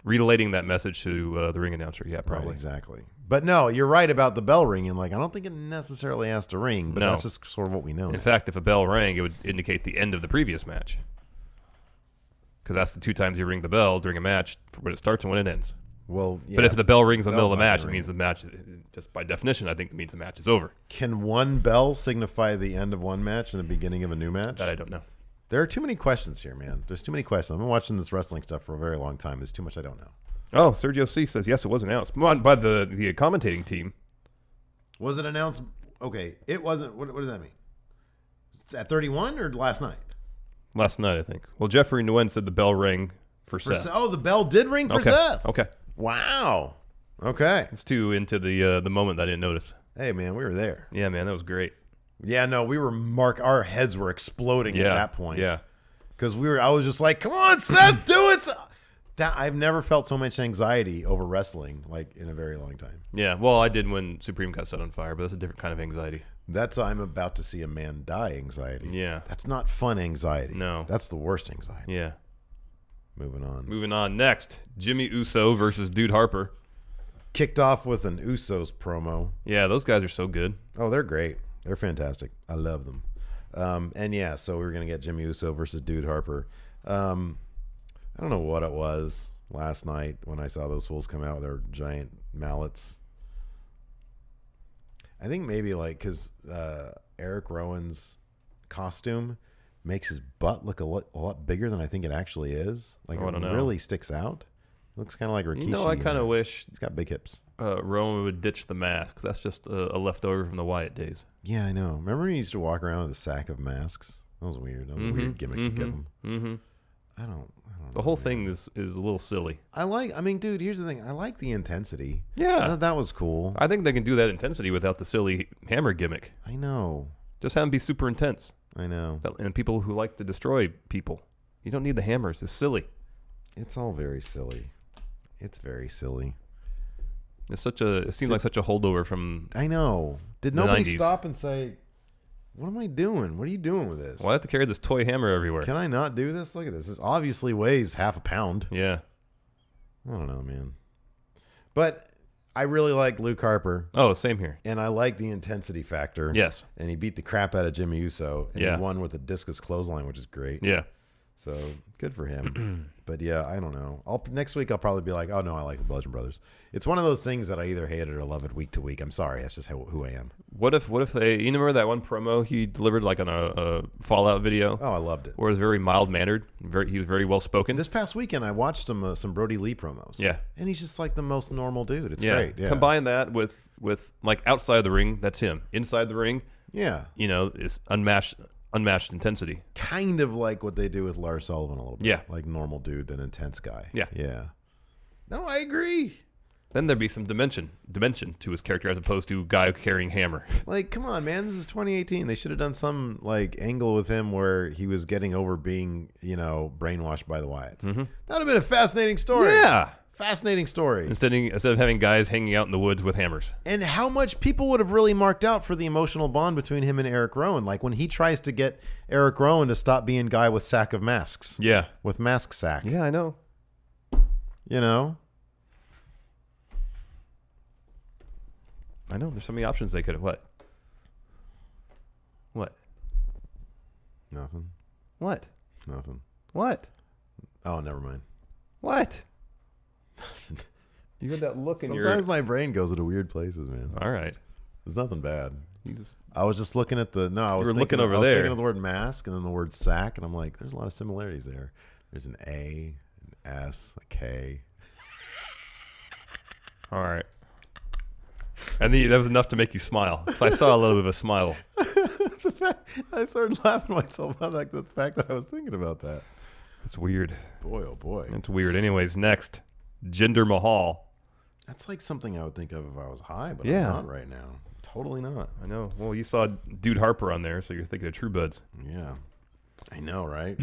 relating that message to the ring announcer. Yeah, probably. Right, exactly. But no, you're right about the bell ringing. Like, I don't think it necessarily has to ring, but that's just sort of what we know. In fact, if a bell rang, it would indicate the end of the previous match. Because that's the two times you ring the bell during a match, when it starts and when it ends. Well, yeah, but if the bell rings in the middle of the match, it means the match, just by definition, I think it means the match is over. Can one bell signify the end of one match and the beginning of a new match? That I don't know. There are too many questions here, man. There's too many questions. I've been watching this wrestling stuff for a very long time. There's too much I don't know. Oh, Sergio C says, yes, it was announced by the commentating team. Was it announced? Okay, it wasn't. What does that mean? At 31 or last night? Last night, I think. Well, Jeffrey Nguyen said the bell rang for Seth. Oh, the bell did ring for Seth? Okay. Wow. Okay. It's too into the moment that I didn't notice. Hey, man, we were there. Yeah, man, that was great. Yeah, no, we were our heads were exploding at that point. Yeah. Because I was just like, come on, Seth, do it. That I've never felt so much anxiety over wrestling like in a very long time. Yeah, well, I did when Supreme got set on fire, but that's a different kind of anxiety. That's I'm about to see a man die anxiety. Yeah. That's not fun anxiety. No. That's the worst anxiety. Yeah. Moving on. Moving on. Next, Jimmy Uso versus Dude Harper. Kicked off with an Usos promo. Yeah, those guys are so good. Oh, they're great. They're fantastic. I love them. And yeah, so we're going to get Jimmy Uso versus Dude Harper. I don't know what it was last night when I saw those fools come out with their giant mallets. I think maybe like because Eric Rowan's costume makes his butt look a lot bigger than I think it actually is. Like it really sticks out. It looks kind of like Rikishi. You know, I kind of wish he's got big hips. Rowan would ditch the mask. That's just a leftover from the Wyatt days. Yeah, I know. Remember when he used to walk around with a sack of masks? That was weird. That was a weird gimmick to give him. Mm-hmm. I don't the whole thing is a little silly. I mean, dude, here's the thing. I like the intensity. Yeah. I thought that was cool. I think they can do that intensity without the silly hammer gimmick. I know. Just have them be super intense. I know. And people who like to destroy people. You don't need the hammers. It's silly. It's all very silly. It's very silly. It's it seems like such a holdover from I know. Did the nobody 90s. Stop and say, what am I doing? What are you doing with this? Well, I have to carry this toy hammer everywhere. Can I not do this? Look at this. This obviously weighs half a pound. Yeah. I don't know, man. But I really like Luke Harper. Oh, same here. And I like the intensity factor. Yes. And he beat the crap out of Jimmy Uso. And he won with a discus clothesline, which is great. Yeah. So good for him. But yeah, I don't know. Next week I'll probably be like, oh no, I like the Bludgeon Brothers. It's one of those things that I either hate it or love it week to week. I'm sorry, that's just who I am. What if they? You remember that one promo he delivered like on a Fallout video? Oh, I loved it. Where it was very mild mannered. He was very well spoken. This past weekend I watched some Brody Lee promos. Yeah, and he's just like the most normal dude. It's great. Yeah. Combine that with like outside the ring, that's him. Inside the ring, yeah, it's unmatched intensity. Kind of like what they do with Lars Sullivan a little bit. Yeah. Like normal dude, then intense guy. Yeah. Yeah. No, I agree. Then there'd be some dimension to his character as opposed to guy carrying hammer. Like, come on, man. This is 2018. They should have done some like angle with him where he was getting over being, brainwashed by the Wyatts. Mm-hmm. That would have been a fascinating story. Yeah. Fascinating story. Instead of having guys hanging out in the woods with hammers. And how much people would have really marked out for the emotional bond between him and Eric Rowan. Like when he tries to get Eric Rowan to stop being guy with sack of masks. Yeah. With mask sack. Yeah, I know. I know. There's so many options they could have. What? Nothing. What? Nothing. What? Oh, never mind. What? You had that look in your... Sometimes my brain goes into weird places, man. All right. It's nothing bad. You just... I was just looking at the... No, I was looking over I was there. thinking of the word mask and then the word sack, and I'm like, there's a lot of similarities there. There's an A, an S, a K. All right. And that was enough to make you smile. So I saw a little bit of a smile. I started laughing myself about like the fact that I was thinking about that. That's weird. Boy, oh boy. That's weird. Anyways, next, Jinder Mahal. That's like something I would think of if I was high, but Yeah. I'm not right now. Totally not. I know. Well, you saw Dude Harper on there, so you're thinking of True Buds. Yeah. I know, right?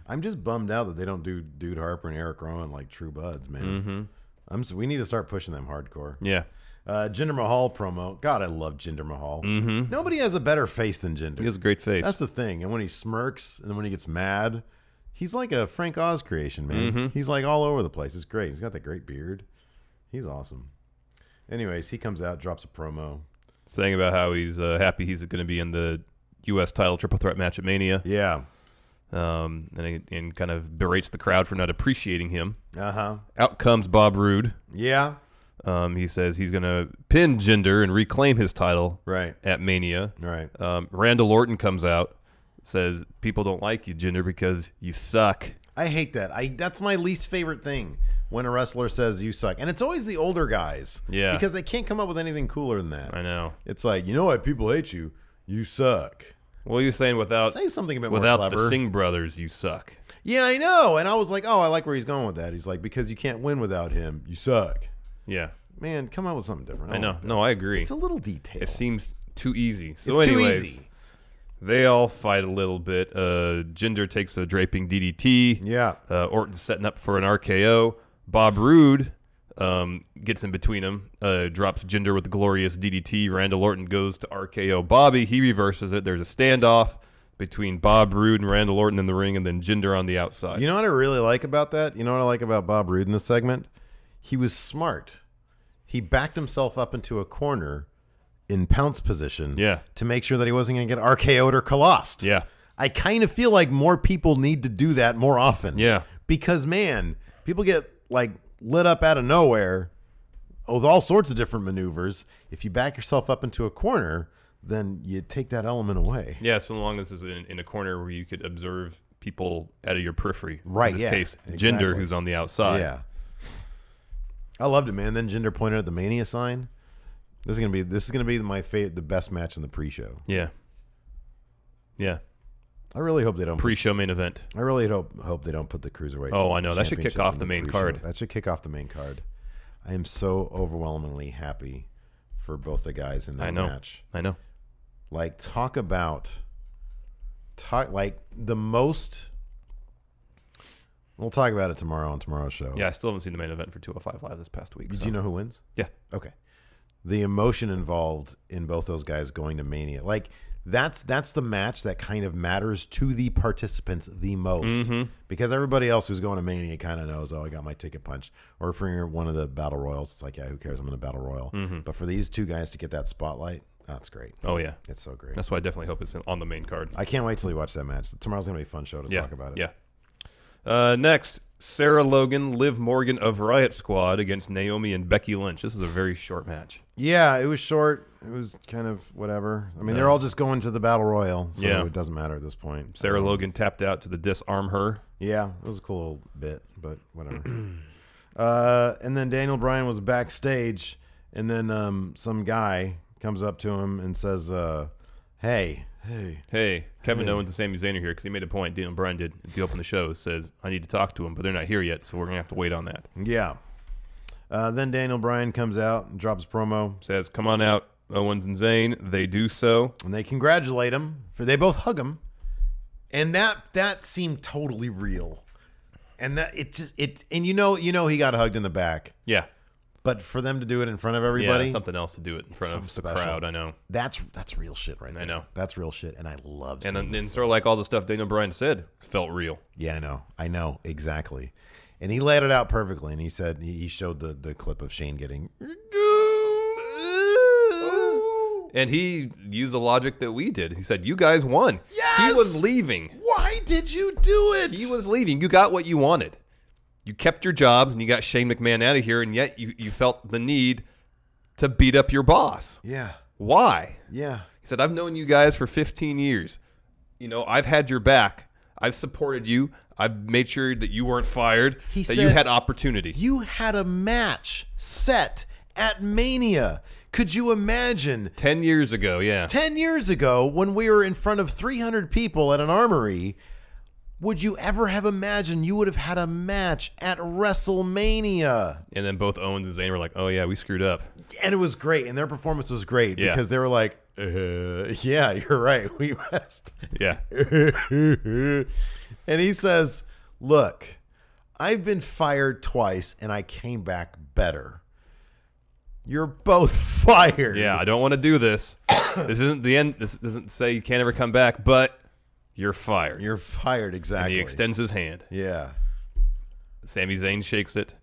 I'm just bummed out that they don't do Dude Harper and Eric Rowan like True Buds, man. Mm-hmm. We need to start pushing them hardcore. Yeah. Jinder Mahal promo. God, I love Jinder Mahal. Mm-hmm. Nobody has a better face than Jinder. He has a great face. That's the thing. And when he smirks and when he gets mad, he's like a Frank Oz creation, man. Mm-hmm. He's like all over the place. It's great. He's got that great beard. He's awesome. Anyways, he comes out, drops a promo. Saying about how he's happy he's going to be in the U.S. title triple threat match at Mania. Yeah. And kind of berates the crowd for not appreciating him. Uh-huh. Out comes Bob Roode. Yeah. He says he's going to pin Jinder and reclaim his title at Mania. Right. Randall Orton comes out, says people don't like you, Jinder, because you suck. I hate that. That's my least favorite thing when a wrestler says you suck. And it's always the older guys. Yeah. Because they can't come up with anything cooler than that. I know. It's like, you know why people hate you? You suck. Well, you're saying say something a bit more without clever. the Singh brothers, you suck. Yeah, I know. And I was like, oh, I like where he's going with that. He's like, because you can't win without him. You suck. Yeah. Man, come out with something different. I know. Like no, I agree. It's a little detail. It seems too easy. So it's anyways, too easy. They all fight a little bit. Jinder takes a draping DDT. Yeah. Orton's setting up for an RKO. Bob Roode gets in between them, drops Jinder with the glorious DDT. Randall Orton goes to RKO Bobby. He reverses it. There's a standoff between Bob Roode and Randall Orton in the ring, and then Jinder on the outside. You know what I really like about that? You know what I like about Bob Roode in this segment? He was smart. He backed himself up into a corner in pounce position to make sure that he wasn't going to get RKO'd or colossed. Yeah. I kind of feel like more people need to do that more often. Yeah. Because, man, people get, like, lit up out of nowhere with all sorts of different maneuvers. If you back yourself up into a corner, then you take that element away. Yeah, so long as it's in a corner where you could observe people out of your periphery. Right, in this case, Jinder, who's on the outside. Yeah. I loved it, man. Then Jinder pointed at the Mania sign. This is gonna be the best match in the pre-show. Yeah. Yeah. I really hope they don't pre-show main event. I really hope they don't put the Cruiserweight. Oh, I know. That should kick off the main card. That should kick off the main card. I am so overwhelmingly happy for both the guys in that match. I know. Like, talk about the most. We'll talk about it tomorrow on tomorrow's show. Yeah, I still haven't seen the main event for 205 Live this past week. Did you know who wins? Yeah. Okay. The emotion involved in both those guys going to Mania. Like, that's the match that kind of matters to the participants the most. Because everybody else who's going to Mania kind of knows, oh, I got my ticket punched. Or for one of the Battle Royals, it's like, yeah, who cares? I'm in a Battle Royal. But for these two guys to get that spotlight, that's great. Oh, yeah. It's so great. That's why I definitely hope it's on the main card. I can't wait till you watch that match. Tomorrow's going to be a fun show to talk about it. Yeah. Next, Sarah Logan, Liv Morgan of Riot Squad against Naomi and Becky Lynch. This is a very short match. Yeah, it was short. It was kind of whatever. I mean, they're all just going to the Battle Royal, so it doesn't matter at this point. Sarah Logan tapped out to the disarm her. Yeah, it was a cool little bit, but whatever. And then Daniel Bryan was backstage, and then some guy comes up to him and says, hey, Kevin Owens and Sami Zayn are here because he made a point. Daniel Bryan did to open the show. Says, I need to talk to him, but they're not here yet, so we're going to have to wait on that. Yeah. Then Daniel Bryan comes out and drops a promo. Says, come on out, Owens and Zayn. They do so. And they congratulate him. They both hug him. And that seemed totally real. And that and you know he got hugged in the back. Yeah. But for them to do it in front of everybody, yeah, something else to do it in front of the crowd. I know. That's real shit right there. I know. That's real shit, and I love seeing and it. sort of like all the stuff Daniel Bryan said felt real. Yeah, I know exactly. And he laid it out perfectly. And he said he showed the clip of Shane getting. And he used the logic that we did. He said, "You guys won." Yes! He was leaving. Why did you do it? He was leaving. You got what you wanted. You kept your jobs, and you got Shane McMahon out of here, and yet you felt the need to beat up your boss. Yeah. Why? Yeah. He said, I've known you guys for 15 years. You know, I've had your back. I've supported you. I've made sure that you weren't fired, that you had opportunity. You had a match set at Mania. Could you imagine? 10 years ago, yeah. 10 years ago, when we were in front of 300 people at an armory, would you ever have imagined you would have had a match at WrestleMania? And then both Owens and Zayn were like, oh, yeah, we screwed up. And it was great. And their performance was great because they were like, yeah, you're right. We messed. Yeah. And he says, look, I've been fired twice and I came back better. You're both fired. Yeah, I don't want to do this. This isn't the end. This doesn't say you can't ever come back, but you're fired. You're fired, exactly. And he extends his hand. Yeah. Sami Zayn shakes it.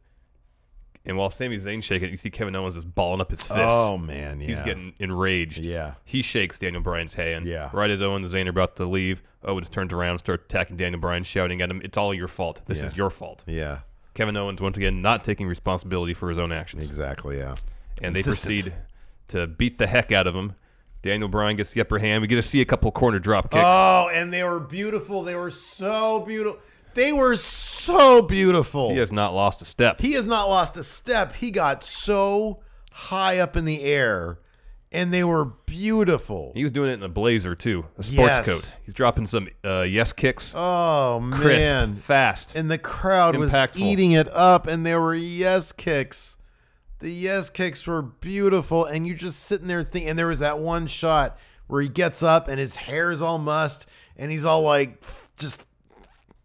And while Sami Zayn shaking it, you see Kevin Owens just balling up his fist. Oh, man, yeah. He's getting enraged. Yeah. He shakes Daniel Bryan's hand. Yeah. Right as Owens and Zayn are about to leave, Owens turns around and starts attacking Daniel Bryan, shouting at him, it's all your fault. This is your fault. Yeah. Kevin Owens, once again, not taking responsibility for his own actions. Exactly, yeah. And they proceed to beat the heck out of him. Daniel Bryan gets the upper hand. We get to see a couple corner drop kicks. Oh, and they were beautiful. They were so beautiful. They were so beautiful. He has not lost a step. He has not lost a step. He got so high up in the air, and they were beautiful. He was doing it in a blazer, too, a sports coat. He's dropping some yes kicks. Oh, crisp, man. fast, and the crowd was eating it up, and there were yes kicks. The yes kicks were beautiful, and you're just sitting there thinking, and there was that one shot where he gets up, and his hair is all mussed, and he's all like, just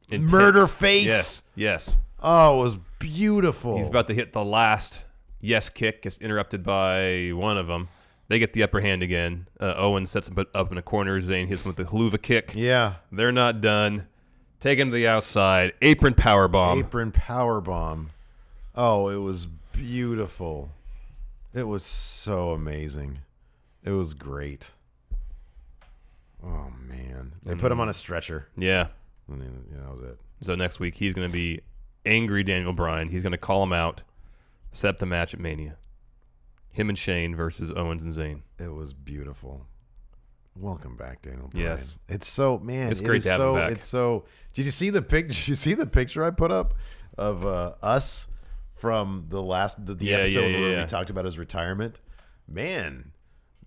intense. Murder face. Yes, yes. Oh, it was beautiful. He's about to hit the last yes kick, gets interrupted by one of them. They get the upper hand again. Owen sets him up in a corner. Zayn hits him with the haluva kick. Yeah. They're not done. Take him to the outside. Apron powerbomb. Apron powerbomb. Oh, it was beautiful. It was so amazing. It was great. Oh, man. They put him on a stretcher. Yeah. And then, that was it. So next week, he's going to be angry Daniel Bryan. He's going to call him out, set up the match at Mania. Him and Shane versus Owens and Zayn. It was beautiful. Welcome back, Daniel Bryan. Yes. It's so, man. It's great to have him back. It's so. Did you see the picture I put up of us from the episode where we talked about his retirement? Man,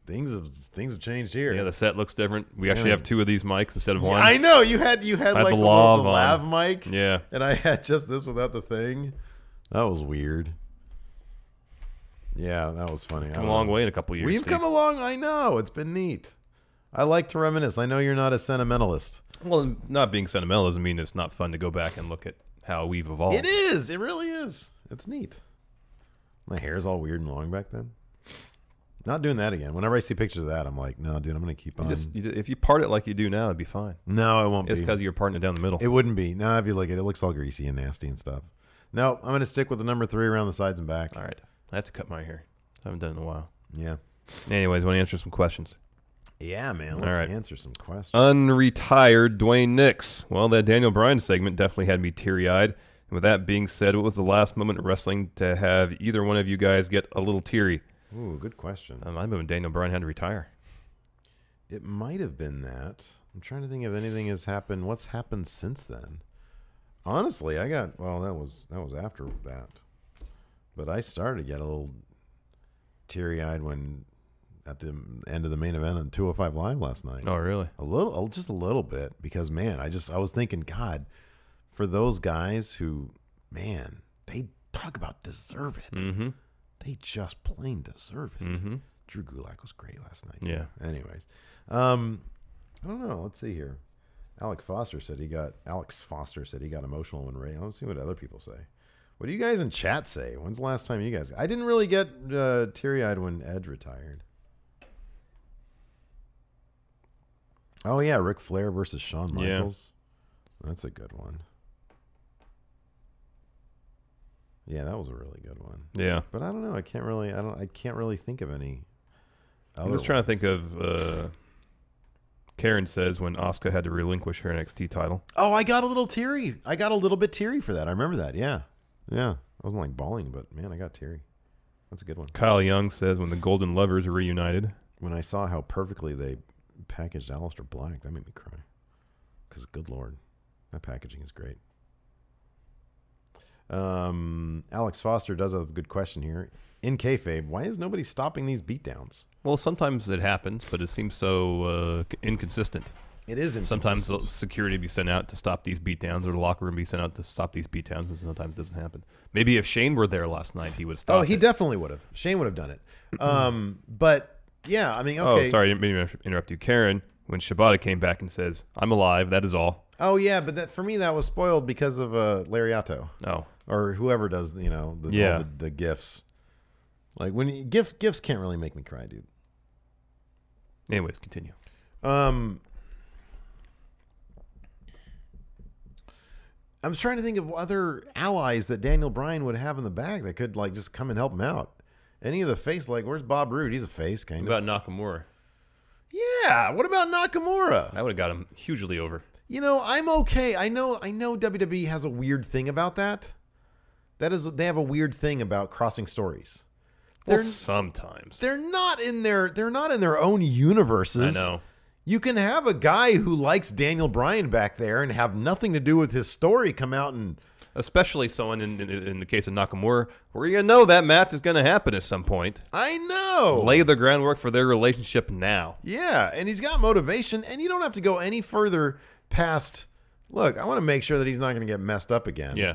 things have changed here. Yeah, the set looks different. We actually have two of these mics instead of one. I know you had like the lav mic. Yeah, and I had just this without the thing. That was weird. Yeah, that was funny. Come a long way in a couple years. We've come along. I know. It's been neat. I like to reminisce. I know you're not a sentimentalist. Well, not being sentimental doesn't mean it's not fun to go back and look at how we've evolved. It is. It really is. It's neat. My hair's all weird and long back then. Not doing that again. Whenever I see pictures of that, I'm like, no, dude, I'm going to keep on. If you part it like you do now, it'd be fine. No, it won't be. It's because you're parting it down the middle. It wouldn't be. No, if you look at it, it looks all greasy and nasty and stuff. No, I'm going to stick with the number 3 around the sides and back. All right. I have to cut my hair. I haven't done it in a while. Yeah. Anyways, want to answer some questions? Yeah, man. Let's answer some questions. Unretired Dwayne Nix. Well, that Daniel Bryan segment definitely had me teary-eyed. And with that being said, what was the last moment in wrestling to have either one of you guys get a little teary? Ooh, good question. I remember when Daniel Bryan had to retire. It might have been that. I'm trying to think if anything has happened. What's happened since then? Honestly, that was after that. But I started to get a little teary-eyed when at the end of the main event on 205 Live last night. Oh, really? Just a little bit, because man, I was thinking, God, for those guys who, man, they talk about deserve it. Mm-hmm. They just plain deserve it. Mm-hmm. Drew Gulak was great last night. Yeah. Anyways, I don't know. Let's see here. Alex Foster said he got emotional when Ray. Let's see what other people say. What do you guys in chat say? When's the last time you guys? I didn't really get teary-eyed when Edge retired. Oh yeah, Ric Flair versus Shawn Michaels. Yeah. That's a good one. Yeah, that was a really good one. Yeah, but I don't know. I can't really think of any. I'm just trying to think of. Karen says when Asuka had to relinquish her NXT title. Oh, I got a little teary. I got a little bit teary for that. I remember that. Yeah. I wasn't like bawling, but man, I got teary. That's a good one. Kyle Young says when the Golden Lovers are reunited. When I saw how perfectly they packaged Aleister Black, that made me cry. Because good Lord, that packaging is great. Alex Foster does have a good question here. In kayfabe, why is nobody stopping these beatdowns? Well, sometimes it happens, but it seems so inconsistent. It is inconsistent. Sometimes security be sent out to stop these beatdowns, or the locker room be sent out to stop these beatdowns, and sometimes it doesn't happen. Maybe if Shane were there last night, he would stop. Oh, he definitely would have. Shane would have done it. But yeah, I mean, okay. Oh, sorry, I didn't mean to interrupt you, Karen. When Shibata came back and says, "I'm alive," that is all. Oh yeah, but that for me that was spoiled because of Lariato. Oh, or whoever does all the gifs. Like when gifs can't really make me cry, dude. Anyways, continue. I'm trying to think of other allies that Daniel Bryan would have in the back that could like just come and help him out. Any of the face, like where's Bob Roode? He's a face, kind of. What about Nakamura? Yeah, what about Nakamura? I would have got him hugely over. I'm okay. I know WWE has a weird thing about that. That is, they have a weird thing about crossing stories. Sometimes they're not in their own universes. I know. You can have a guy who likes Daniel Bryan back there and have nothing to do with his story come out and... Especially someone in the case of Nakamura, where you know that match is going to happen at some point. I know. Lay the groundwork for their relationship now. Yeah, and he's got motivation, and you don't have to go any further past, look, I want to make sure that he's not going to get messed up again. Yeah.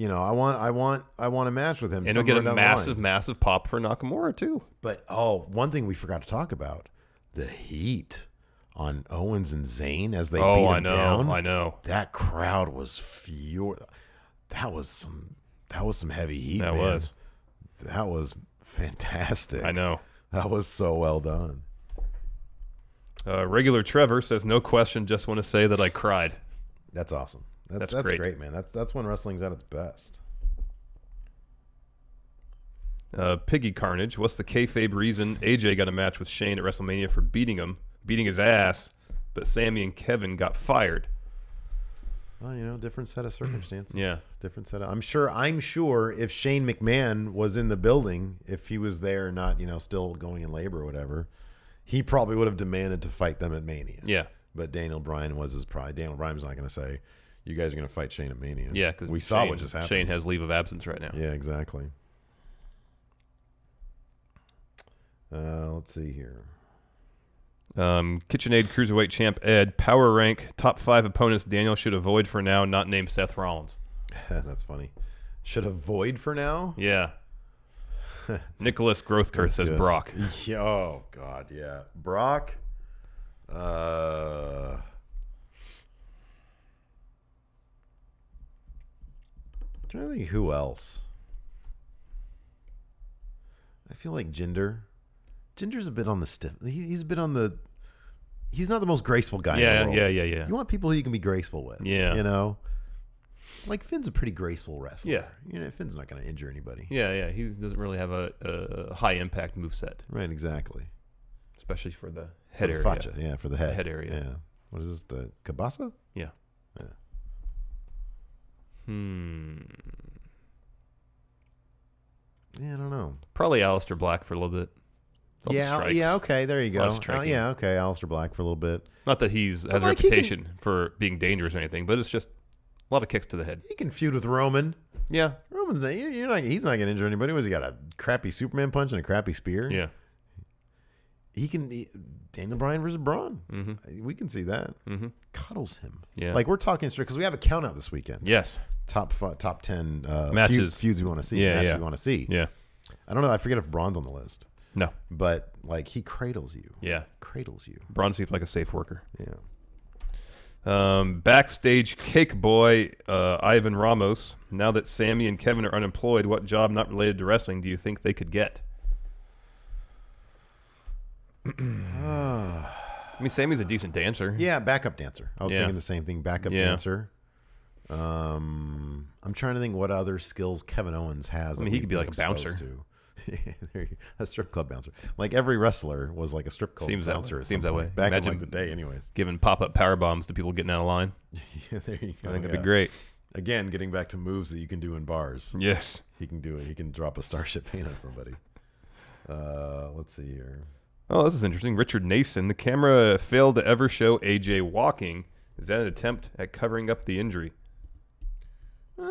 I want a match with him. And he'll get a massive pop for Nakamura, too. But, one thing we forgot to talk about, the heat on Owens and Zayn as they beat him down. I know. That crowd was furious. That was some heavy heat, man. That was fantastic. I know. That was so well done. Regular Trevor says, no question, just want to say that I cried. That's awesome. That's great, man. That's when wrestling's at its best. Piggy Carnage, what's the kayfabe reason AJ got a match with Shane at WrestleMania for beating his ass, but Sammy and Kevin got fired? Well, different set of circumstances. Yeah. Different set of... I'm sure if Shane McMahon was in the building, if he was there not, still going in labor or whatever, he probably would have demanded to fight them at Mania. Yeah. But Daniel Bryan was his pride. Daniel Bryan's not going to say, you guys are going to fight Shane at Mania. Yeah, because we saw what just happened. Shane has leave of absence right now. Yeah, exactly. Let's see here. KitchenAid Cruiserweight Champ Ed, power rank, top 5 opponents Daniel should avoid for now, not named Seth Rollins. That's funny. Should avoid for now? Yeah. Nicholas Growthcurse says Brock. Oh, God, yeah. Brock? I'm trying to think who else. I feel like Jinder. Jinder's a bit on the stiff. He's a bit on the... He's not the most graceful guy in the world. Yeah. You want people who you can be graceful with. Yeah. Like Finn's a pretty graceful wrestler. Yeah. Finn's not going to injure anybody. Yeah. He doesn't really have a high impact moveset. Right, exactly. Especially for the head area. Facha, yeah, for the head. Area. Yeah. What is this, the Kabasa? Yeah. Yeah, I don't know. Probably Aleister Black for a little bit. Yeah, okay, there you go. Striking. Okay, Aleister Black for a little bit. Not that he's has a like, reputation for being dangerous or anything, but it's just a lot of kicks to the head. He can feud with Roman. Yeah. Roman's not, he's not going to injure anybody. He got a crappy Superman punch and a crappy spear? Yeah. Daniel Bryan versus Braun. Mm-hmm. We can see that. Cuddles him. Yeah. Like, we're talking straight because we have a count out this weekend. Yes. Top 10 matches. Feuds we want to see. Matches we want to see. Yeah. I don't know. I forget if Braun's on the list. No. But, like, he cradles you. Yeah. Cradles you. Braun seems like a safe worker. Yeah. Backstage cake boy Ivan Ramos. Now that Sammy and Kevin are unemployed, what job not related to wrestling do you think they could get? I mean, Sammy's a decent dancer. Yeah, backup dancer. I was thinking the same thing. Backup dancer. I'm trying to think what other skills Kevin Owens has. I mean, he could be like a bouncer. A strip club bouncer. Like every wrestler was like a strip club bouncer. Seems that way. Back in like the day, anyways. Giving pop-up power bombs to people getting out of line. Yeah, there you go. I think that'd be great. Again, getting back to moves that you can do in bars. Yes. He can do it. He can drop a Starship paint on somebody. Let's see here. Oh, this is interesting. Richard Nason. The camera failed to ever show AJ walking. Is that an attempt at covering up the injury?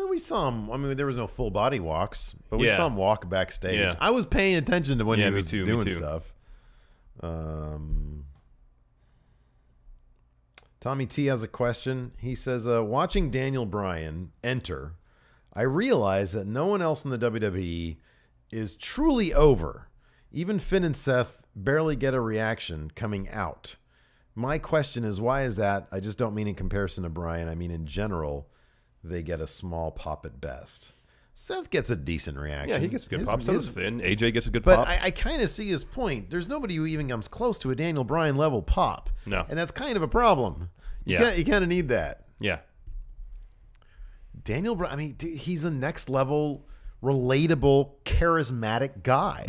We saw him. I mean, there was no full body walks, but we saw him walk backstage. Yeah. I was paying attention to when he was doing stuff. Tommy T has a question. He says, watching Daniel Bryan enter, I realize that no one else in the WWE is truly over. Even Finn and Seth barely get a reaction coming out. My question is, why is that? I just don't mean in comparison to Bryan. I mean in general. They get a small pop at best. Seth gets a decent reaction. Yeah, he gets a good pop. So does Finn. AJ gets a good pop. But I kind of see his point. There's nobody who even comes close to a Daniel Bryan level pop. No. And that's kind of a problem. You kind of need that. Yeah. Daniel Bryan, I mean, dude, he's a next level, relatable, charismatic guy.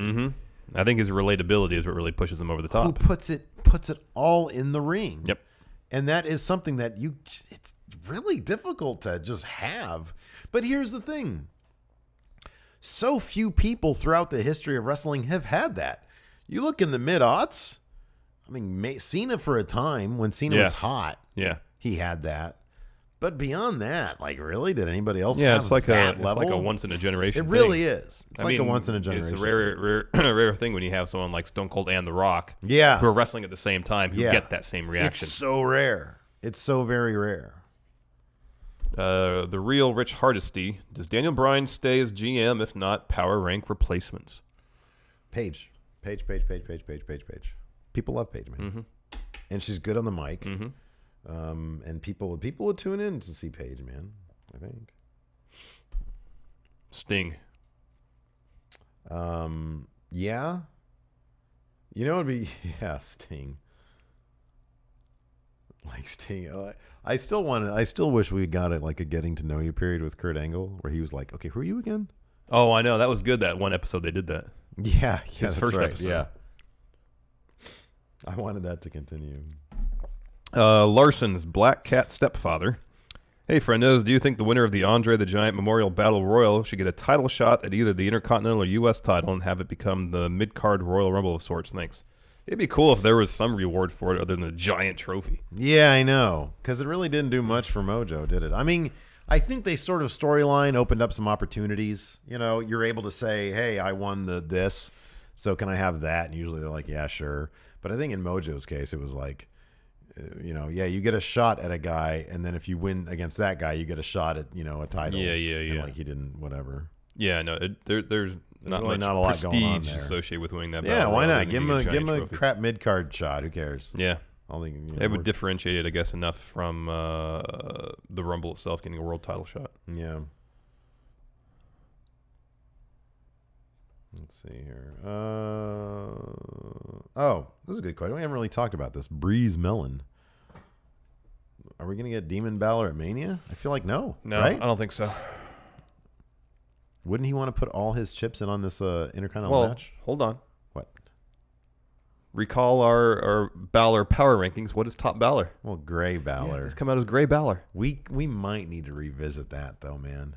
I think his relatability is what really pushes him over the top. Who puts it all in the ring. Yep. And that is something that it's really difficult to just have. But here's the thing. So few people throughout the history of wrestling have had that. You look in the mid-aughts. I mean, Cena for a time, when Cena was hot, he had that. But beyond that, like, really, did anybody else have it's like that it's level? like a once-in-a-generation thing. It really is. It's like a once-in-a-generation It's a rare thing when you have someone like Stone Cold and The Rock who are wrestling at the same time who get that same reaction. It's so rare. It's so very rare. The real Rich Hardesty. Does Daniel Bryan stay as GM? If not, power rank replacements. Page. People love Paige, man. And she's good on the mic. And people would tune in to see Paige, man. I think. Sting. Yeah. You know, it'd be Sting. Like Sting. I still wish we got it like a getting to know you period with Kurt Angle, where he was like, "Okay, who are you again?" Oh, I know, that was good. That one episode they did that. Yeah, his first episode. Yeah. I wanted that to continue. Larson's Black Cat Stepfather. Hey, friendos, do you think the winner of the Andre the Giant Memorial Battle Royal should get a title shot at either the Intercontinental or U.S. title and have it become the mid-card Royal Rumble of sorts? Thanks. It'd be cool if there was some reward for it other than a giant trophy. Yeah, I know. Because it really didn't do much for Mojo, did it? I mean, I think they sort of storyline opened up some opportunities. You know, you're able to say, hey, I won this, so can I have that? And usually they're like, yeah, sure. But I think in Mojo's case, it was like, you get a shot at a guy, and then if you win against that guy, you get a shot at, a title. Yeah. And like he didn't, whatever. Yeah, no, there's not really much not a lot going on there. associated with winning that. Yeah, battle why royal not? Give him a trophy. crap mid card shot. Who cares? Yeah, I think they would differentiate it, I guess, enough from the Rumble itself getting a world title shot. Yeah. Let's see here. This is a good question. We haven't really talked about this. Breeze Mellon. Are we going to get Demon Balor at Mania? I feel like no. No, right? I don't think so. Wouldn't he want to put all his chips in on this Intercontinental match? Hold on. What? recall our Balor power rankings. What is top Balor? Well, Gray Yeah, Balor. it's come out as Gray Balor. We might need to revisit that though, man.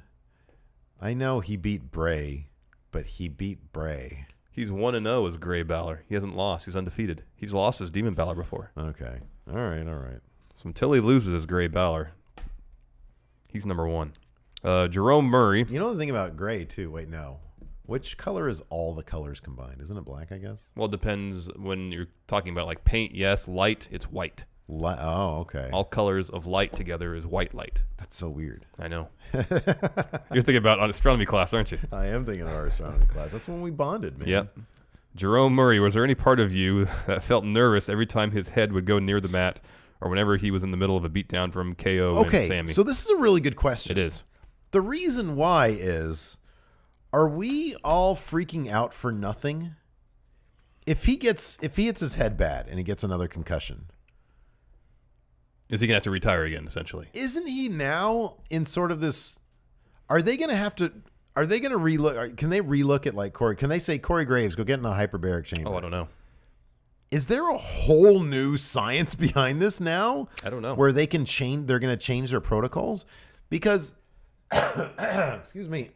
I know he beat Bray, but he beat Bray. He's 1-0 as Gray Balor. He hasn't lost. He's undefeated. He's lost as Demon Balor before. Okay. All right. So until he loses as Gray Balor, he's number 1. Jerome Murray. You know the thing about Gray too? Wait, no. Which color is all the colors combined? Isn't it black, I guess? Well, it depends when you're talking about like paint. Yes, light, it's white. Oh, okay. All colors of light together is white light. That's so weird. I know. You're thinking about astronomy class, aren't you? I am thinking of our astronomy class. That's when we bonded, man. Yep. Jerome Murray, was there any part of you that felt nervous every time his head would go near the mat or whenever he was in the middle of a beatdown from KO and Sammy? So this is a really good question. It is. The reason why is, are we all freaking out for nothing? If he hits his head bad and he gets another concussion, Is he going to have to retire again, essentially? isn't he now in sort of this? Are they going to relook? Can they relook at like Corey? Can they say, Corey Graves, go get in a hyperbaric chamber? Oh, I don't know. Is there a whole new science behind this now? I don't know. Where they can change? They're going to change their protocols because, excuse me,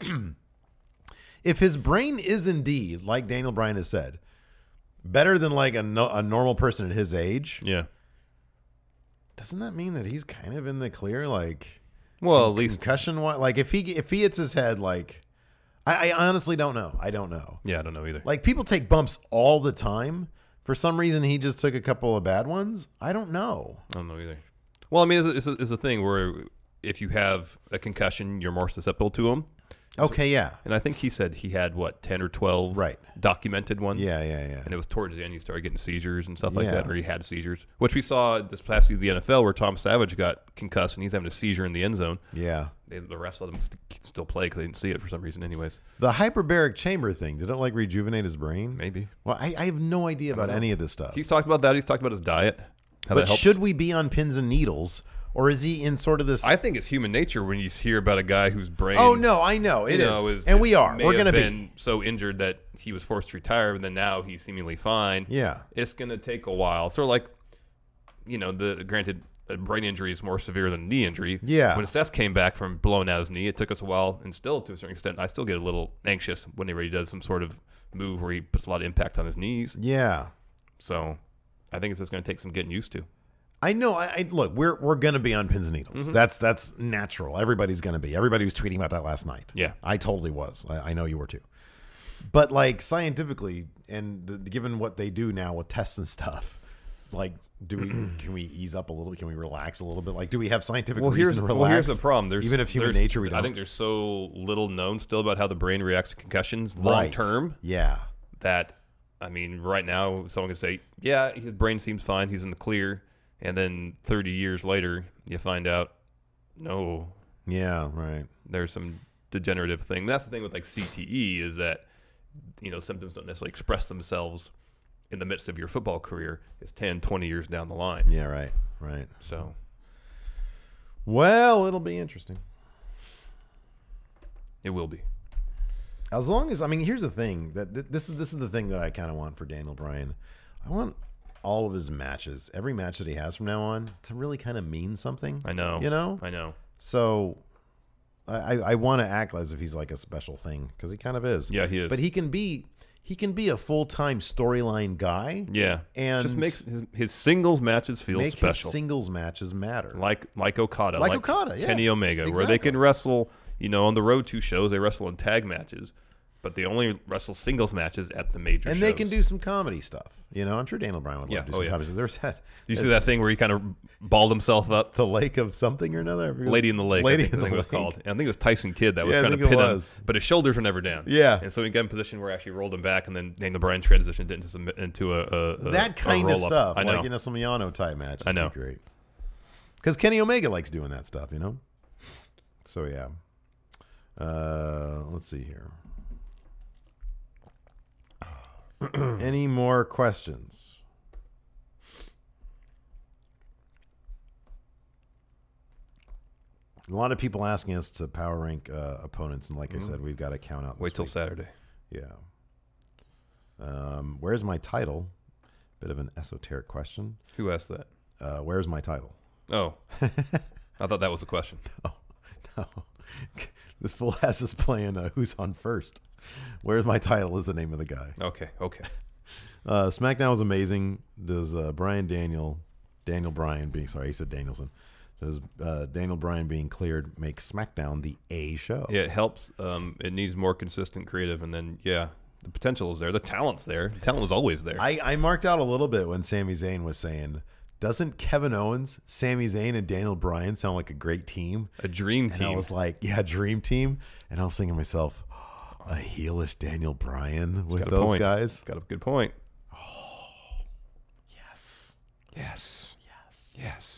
if his brain is indeed, like Daniel Bryan has said, better than like a normal person at his age, Yeah. doesn't that mean that he's kind of in the clear? Like, Well, at least. concussion. Like if he hits his head, like, I honestly don't know. I don't know. Yeah, I don't know either. Like people take bumps all the time. For some reason, he just took a couple of bad ones. I don't know. I don't know either. Well, I mean, it's a thing where if you have a concussion, you're more susceptible to them. Okay, yeah. And I think he said he had, 10 or 12 documented ones? Yeah. And it was towards the end he started getting seizures and stuff like Yeah. that, or he had seizures, which we saw this past season of the NFL where Tom Savage got concussed and he's having a seizure in the end zone. Yeah. The rest of them still play because they didn't see it for some reason anyways. The hyperbaric chamber thing, did it like rejuvenate his brain? Maybe. Well, I have no idea about any of this stuff. He's talked about that. He's talked about his diet. How But that helps. should we be on pins and needles? Or is he in sort of this... I think it's human nature when you hear about a guy whose brain... Oh, no, I know. It is. And we are. We're going to be. So injured that he was forced to retire, and then now he's seemingly fine. Yeah. It's going to take a while. Sort of like, granted, a brain injury is more severe than a knee injury. Yeah. When Steph came back from blowing out his knee, it took us a while, and still, to a certain extent, I still get a little anxious whenever he does some sort of move where he puts a lot of impact on his knees. Yeah. So I think it's just going to take some getting used to. I know. I look, we're going to be on pins and needles. Mm-hmm. That's natural. Everybody's going to be. Everybody was tweeting about that last night. Yeah. I totally was. I know you were too. But like scientifically, and given what they do now with tests and stuff, like, can we ease up a little bit? Can we relax a little bit? Like, do we have scientific reason to relax? Well, here's the problem. Even if human nature, we don't. I think there's so little known still about how the brain reacts to concussions long term. Yeah. That, I mean, right now, someone can say, yeah, his brain seems fine. He's in the clear. And then 30 years later, you find out, no. Yeah, right. There's some degenerative thing. That's the thing with like CTE is that, symptoms don't necessarily express themselves in the midst of your football career. It's 10, 20 years down the line. Yeah, right. So. Well, it'll be interesting. It will be. As long as, here's the thing. That this is the thing that I kind of want for Daniel Bryan. I want all of his matches, every match that he has from now on, to really kind of mean something. I know. I know. So I want to act as if he's like a special thing, because he kind of is. Yeah, he is. But he can be a full-time storyline guy. Yeah. And just makes his singles matches feel special. His singles matches matter. Like Okada. Like Okada, yeah. Kenny Omega, Exactly. where they can wrestle, on the road to shows, they wrestle in tag matches. But they only wrestle singles matches at the major shows. And they can do some comedy stuff. I'm sure Daniel Bryan would love to do some comedy. There's that. Did you see that thing where he kind of balled himself up? The Lake of something or another? Lady in the Lake. Lady I think in the it was Lake. called. And I think it was Tyson Kidd that was Yeah, I trying to think it pin him. was. But his shoulders were never down. Yeah. And so he got in a position where he actually rolled him back, and then Daniel Bryan transitioned into a that kind of stuff. I know. Like, some Yano type match. I know. Great. Because Kenny Omega likes doing that stuff, So, yeah. Let's see here. Any more questions? A lot of people asking us to power rank opponents, and like I said, we've got to count out. Wait till Saturday. Yeah. Where's my title? Bit of an esoteric question. Who asked that? Where's my title? Oh, I thought that was the question. No. This fool has us playing Who's on First. Where's my title is the name of the guy. Okay. SmackDown was amazing. Does Daniel Bryan being, sorry, he said Danielson. Does Daniel Bryan being cleared make SmackDown the A show? Yeah, it helps. It needs more consistent creative, and then, yeah, the potential is there. The talent's there. The talent was always there. I marked out a little bit when Sami Zayn was saying, doesn't Kevin Owens, Sami Zayn, and Daniel Bryan sound like a great team? A dream team. And I was like, yeah, dream team. And I was thinking to myself, a heelish Daniel Bryan with those guys? Got a good point. Yes. Yes.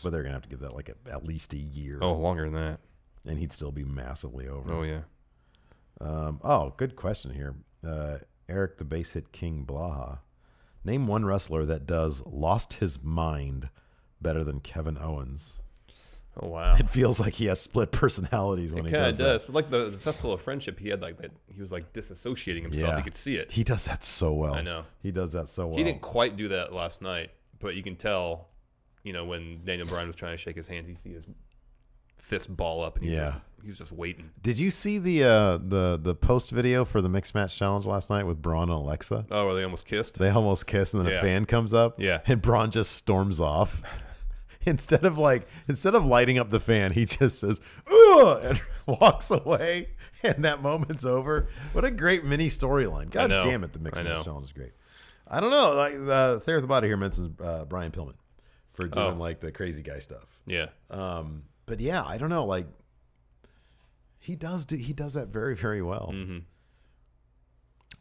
But they're going to have to give that like at least a year. Oh, longer than that. And he'd still be massively over. Oh, yeah. Good question here. Eric the Base Hit King Blaha. Name one wrestler that does Lost His Mind better than Kevin Owens. Oh, wow. It feels like he has split personalities when he does that. It kind of does. Like the Festival of Friendship, he had like that. He was like disassociating himself. Yeah. You could see it. He does that so well. I know. He does that so well. He didn't quite do that last night, but you can tell, when Daniel Bryan was trying to shake his hand, you see his fist ball up, and he's just waiting. Did you see the post video for the Mixed Match Challenge last night with Braun and Alexa? Oh, where they almost kissed? They almost kissed, and then a fan comes up, and Braun just storms off. Instead of lighting up the fan, he just says, "Ugh," and walks away, and that moment's over. What a great mini storyline. God damn it, the Mixed Match Challenge is great. I don't know. Like Thayer the Body here mentions Brian Pillman for doing like the crazy guy stuff. Yeah. But yeah, I don't know. Like he does that very, very well. Mm-hmm.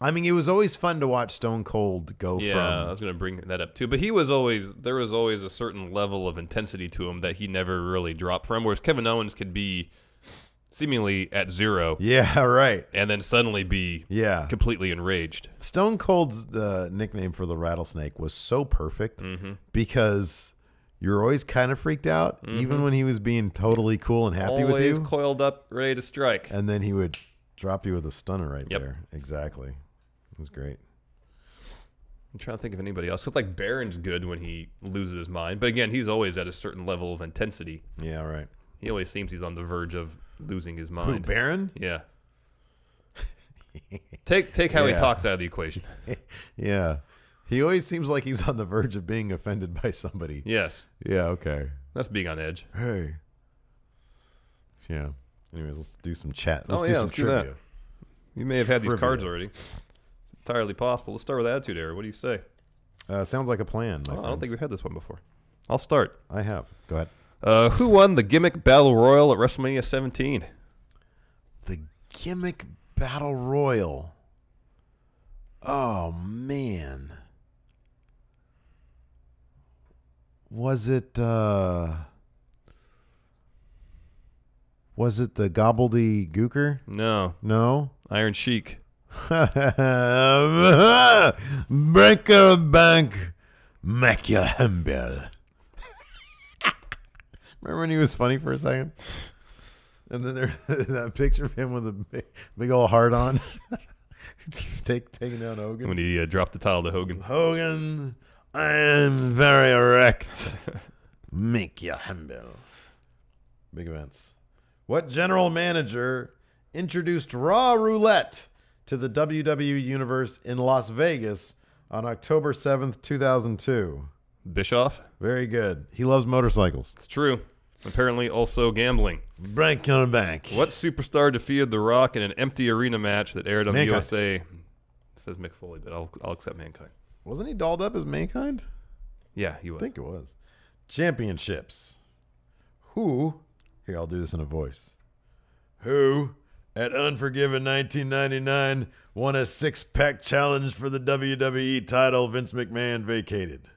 I mean, it was always fun to watch Stone Cold go from. Yeah, I was going to bring that up too. But there was always a certain level of intensity to him that he never really dropped from. Whereas Kevin Owens could be seemingly at zero. Yeah, right. And then suddenly be completely enraged. Stone Cold's nickname for the rattlesnake was so perfect because you're always kind of freaked out, even when he was being totally cool and happy with you. Always coiled up, ready to strike. And then he would drop you with a stunner right there. Exactly. It was great. I'm trying to think of anybody else. Because like Baron's good when he loses his mind. But again, he's always at a certain level of intensity. Yeah, right. He always seems he's on the verge of losing his mind. Who, Baron? Yeah. Take how he talks out of the equation. Yeah. He always seems like he's on the verge of being offended by somebody. Yes. Yeah, okay. That's being on edge. Hey. Yeah. Anyways, let's do some chat. Let's do some trivia. You may have had these cards already. It's entirely possible. Let's start with Attitude Era. What do you say? Sounds like a plan. I don't think we've had this one before. I'll start. I have. Go ahead. Who won the Gimmick Battle Royal at WrestleMania 17? The Gimmick Battle Royal. Oh, man. Was it the Gobbledygooker? No. Iron Sheik. Break a bank, make your humble. Remember when he was funny for a second? And then there's that picture of him with a big old heart on. Taking down Hogan. When he dropped the title to Hogan. Hogan, I am very erect. Make you humble. Big events. What general manager introduced Raw Roulette to the WWE Universe in Las Vegas on October 7th, 2002? Bischoff? Very good. He loves motorcycles. It's true. Apparently also gambling. Break on a bank. What superstar defeated The Rock in an empty arena match that aired on the USA? It says Mick Foley, but I'll accept Mankind. Wasn't he dolled up as Mankind? Yeah, he was. I think it was. Championships. Who, here I'll do this in a voice. Who, at Unforgiven 1999, won a six-pack challenge for the WWE title Vince McMahon vacated?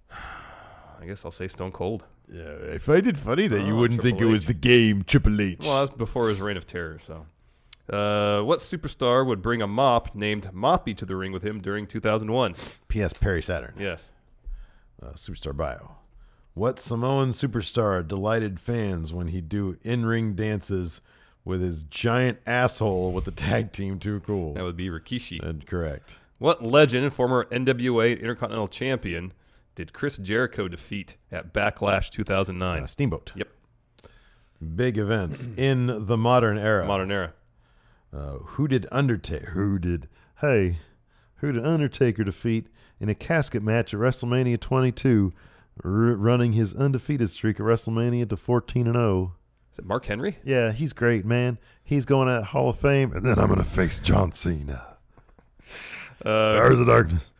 I guess I'll say Stone Cold. Yeah, I find it funny that you wouldn't think it was the game Triple H. Well, that's before his reign of terror, so. What superstar would bring a mop named Moppy to the ring with him during 2001? P.S. Perry Saturn. Yes. Superstar bio. What Samoan superstar delighted fans when he'd do in-ring dances with his giant asshole with the tag team Too Cool? That would be Rikishi. Correct. What legend and former NWA Intercontinental Champion did Chris Jericho defeat at Backlash 2009? Steamboat. Yep. Big events in the modern era. Modern era. Who did Undertaker defeat in a casket match at WrestleMania 22, running his undefeated streak at WrestleMania to 14-0? Is it Mark Henry? Yeah, he's great, man. He's going at Hall of Fame, and then I'm going to face John Cena. Hours of Darkness.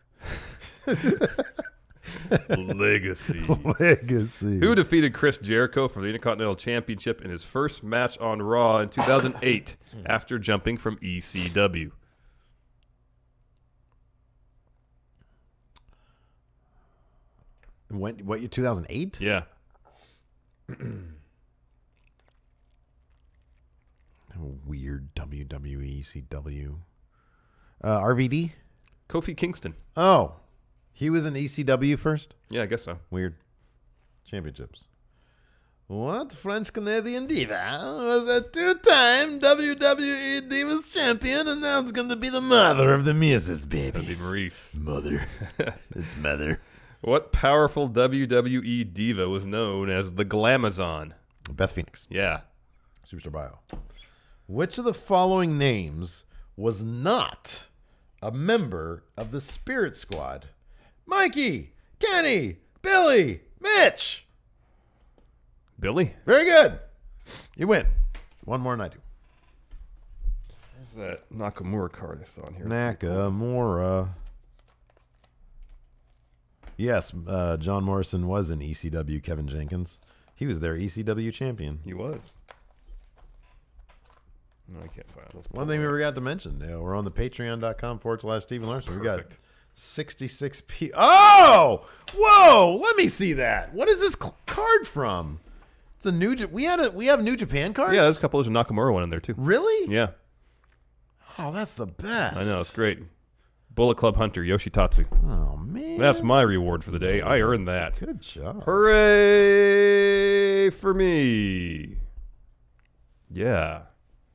Legacy. Legacy. Who defeated Chris Jericho for the Intercontinental Championship in his first match on Raw in 2008 after jumping from ECW? What year? 2008? Yeah. Weird WWE ECW. RVD? Kofi Kingston. Oh, he was in ECW first? Yeah, I guess so. Weird. Championships. What French Canadian diva was a two-time WWE Divas champion, and now it's going to be the mother of the Mrs. That'd be Babies. Maurice. Mother. It's mother. What powerful WWE diva was known as the Glamazon? Beth Phoenix. Yeah. Superstar Bio. Which of the following names was not a member of the Spirit Squad? Mikey, Kenny, Billy, Mitch. Billy? Very good. You win. One more than I do. What's that Nakamura card I saw in here? Nakamura. Yes, John Morrison was in ECW. Kevin Jenkins. He was their ECW champion. He was. No, I can't find it. One thing we forgot to mention, we're on the patreon.com/Stephen Larson. We got Perfect. 66 people. Oh! Whoa! Let me see that. What is this card from? It's a we have New Japan cards? Yeah, there's a couple. There's a Nakamura one in there, too. Really? Yeah. Oh, that's the best. I know. It's great. Bullet Club Hunter, Yoshitatsu. Oh, man. That's my reward for the day. I earned that. Good job. Hooray for me. Yeah.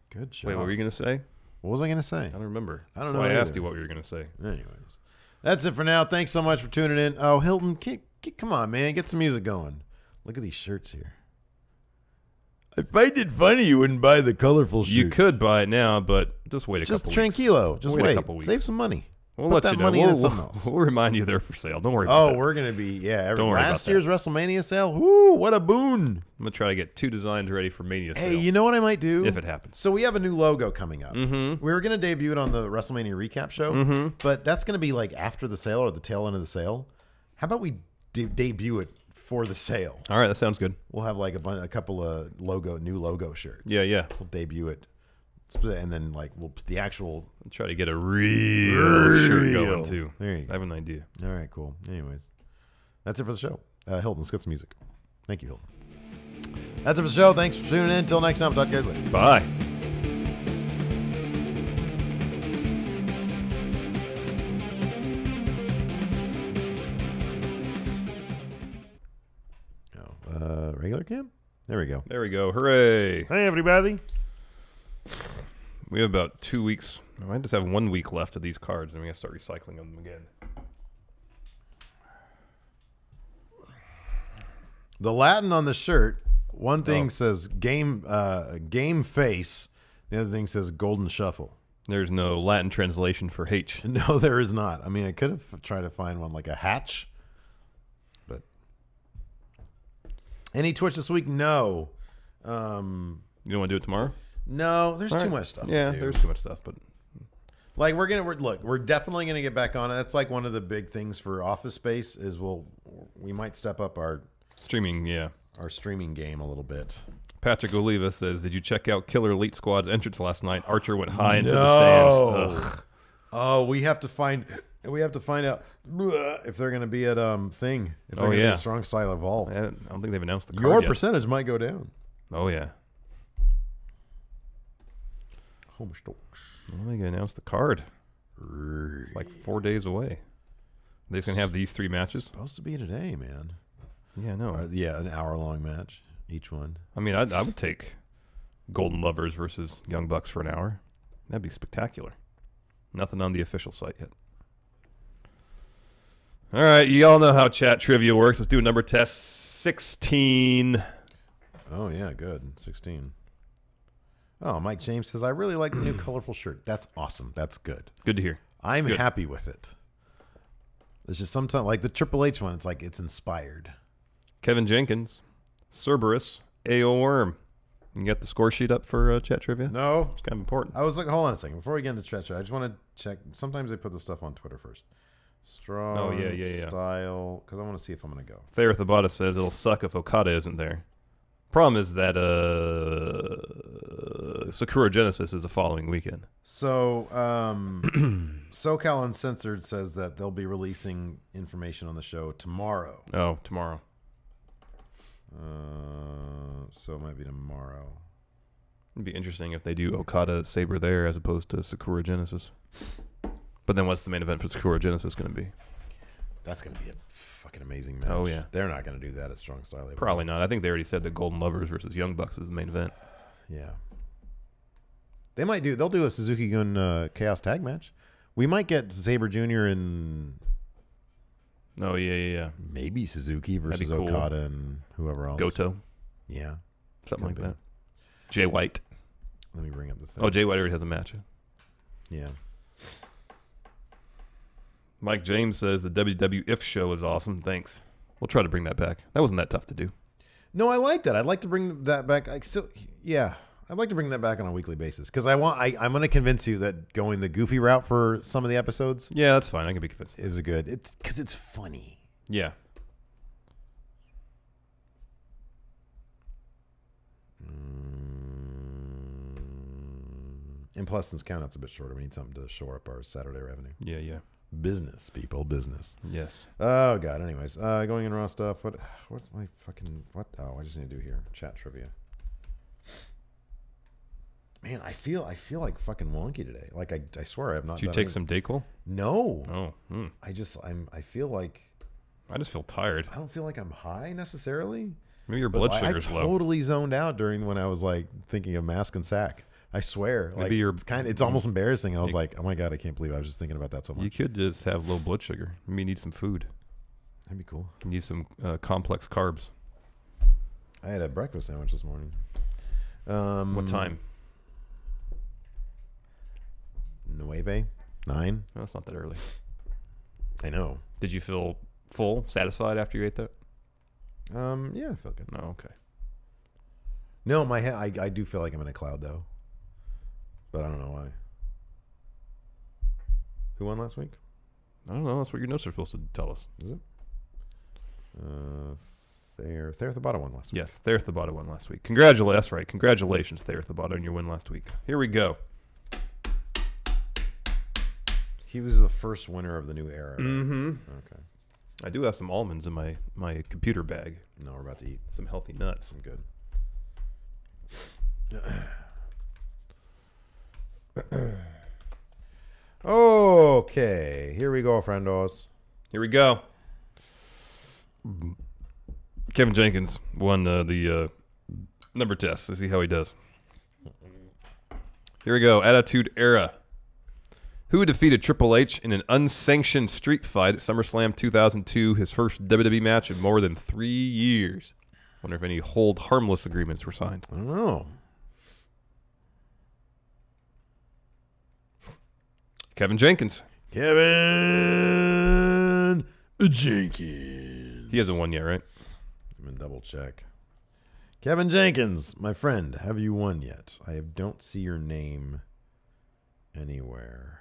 Good job. Wait, what were you going to say? What was I going to say? I don't remember. I don't That's know why I asked either. you what you were going to say. Anyways. That's it for now. Thanks so much for tuning in. Oh, Hilton, come on, man. Get some music going. Look at these shirts here. I find it funny you wouldn't buy the colorful shirts. You could buy it now, but just wait a Just couple weeks. tranquilo. Just Wait a wait. couple weeks. Save some money. We'll Put let that you know. money into something else. We'll remind you they're for sale. Don't worry about that. We're going to be, Don't worry last about year's WrestleMania sale. Woo, what a boon. I'm going to try to get 2 designs ready for Mania Hey, sale. you know what I might do? If it happens. So we have a new logo coming up. Mm-hmm. We were going to debut it on the WrestleMania recap show, but that's going to be like after the sale or the tail end of the sale. How about we debut it for the sale? All right, that sounds good. We'll have like a couple of new logo shirts. Yeah. We'll debut it, and then we'll put the actual. I'll try to get a real shirt going, too. There you go. I have an idea. All right, cool. Anyways, that's it for the show. Hilton, let's get some music. Thank you, Hilton. That's it for the show. Thanks for tuning in. Until next time, talk to you guys later. Bye. Regular cam? There we go. There we go. Hooray. Hey, everybody. We have about 2 weeks. I might just have 1 week left of these cards, and we got to start recycling them again. The Latin on the shirt, one thing says game face, the other thing says golden shuffle. There's no Latin translation for H. No, there is not. I mean, I could have tried to find one like a hatch, but any Twitch this week? No. You don't want to do it tomorrow? No, there's All too right. much stuff. Yeah, to do. there's too much stuff, but Like we're definitely gonna get back on it. That's like one of the big things for Office Space is we might step up our streaming, yeah. Our streaming game a little bit. Patrick Oliva says, "Did you check out Killer Elite Squad's entrance last night? Archer went high into the stands." Ugh. Oh, we have to find out if they're going to be at thing. If they're going to be at Strong Style Evolved. I don't think they've announced the card Your yet. percentage might go down. Oh yeah. Home stocks. I don't think they announced the card. It's like 4 days away. They're just gonna have these 3 matches. It's supposed to be today, man. Yeah, no. An hour-long match, each one. I mean, I would take Golden Lovers versus Young Bucks for an hour. That'd be spectacular. Nothing on the official site yet. All right, you all know how chat trivia works. Let's do a number test. 16. Oh, yeah, good. 16. Oh, Mike James says, I really like the new colorful shirt. That's awesome. That's good. Good to hear. I'm happy with it. It's just sometimes, like the Triple H one, it's like it's inspired. Kevin Jenkins, Cerberus, A.O. Worm. You got the score sheet up for chat trivia? No. It's kind of important. I was like, hold on a second. Before we get into chat, I just want to check. Sometimes they put the stuff on Twitter first. Strong style, because I want to see if I'm going to go. Thayer Thabata says it'll suck if Okada isn't there. Problem is that Sakura Genesis is the following weekend. So, SoCal Uncensored says that they'll be releasing information on the show tomorrow. Oh, tomorrow. So it might be tomorrow. It'd be interesting if they do Okada Sabre there as opposed to Sakura Genesis. But then what's the main event for Sakura Genesis going to be? That's going to be a fucking amazing match. Oh, yeah. They're not going to do that at Strong Style. Probably not. I think they already said that Golden Lovers versus Young Bucks is the main event. Yeah. They'll do a Suzuki Gun Chaos Tag match. We might get Sabre Jr. and... Oh, yeah. Maybe Suzuki versus cool. Okada and whoever else. Goto. Yeah. Something like that. Jay White. Let me bring up the thing. Oh, Jay White already has a match. Yeah. Mike James says the WWF show is awesome. Thanks. We'll try to bring that back. That wasn't that tough to do. No, I like that. I'd like to bring that back. I'd like to bring that back on a weekly basis because I'm going to convince you that going the goofy route for some of the episodes. Yeah, that's fine. I can be convinced. Is good. It's because it's funny. Yeah. And plus, since countouts a bit shorter, we need something to shore up our Saturday revenue. Yeah. Business, people, business. Yes. Oh God. Anyways, going in raw stuff. What's my fucking what? Oh, I just need to do here. Chat trivia. Man, I feel like fucking wonky today. Like I swear I have not. Did you done take any... some Dayquil? No. Oh. I feel like. I just feel tired. I don't feel like I'm high necessarily. Maybe your blood sugar's I low. totally zoned out during when I was like thinking of Mask and Sack. I swear. Maybe like it's almost embarrassing. I was like, oh my God, I can't believe I was just thinking about that so much. You could just have low blood sugar. Maybe you need some food. That'd be cool. You need some complex carbs. I had a breakfast sandwich this morning. What time? 9. No, it's not that early. I know. Did you feel full, satisfied after you ate that? Yeah, I felt good. No, okay. No, my head. I do feel like I'm in a cloud though, but I don't know why. Who won last week? I don't know. That's what your notes are supposed to tell us. Is it? Thayer Thabata won last week. Yes, Thayer Thabata won last week. Congratulations. That's right. Congratulations, Thayer Thabata, on your win last week. Here we go. He was the first winner of the new era. Right? Mm-hmm. Okay. I do have some almonds in my computer bag. No, we're about to eat some healthy nuts. I'm good. Okay, here we go, friendos. Here we go. Kevin Jenkins won the number test. Let's see how he does. Here we go. Attitude Era. Who defeated Triple H in an unsanctioned street fight at SummerSlam 2002, his first WWE match in more than 3 years? Wonder if any hold harmless agreements were signed. I don't know. Kevin Jenkins. Kevin Jenkins. He hasn't won yet, right? I'm going to double check. Kevin Jenkins, my friend, have you won yet? I don't see your name anywhere.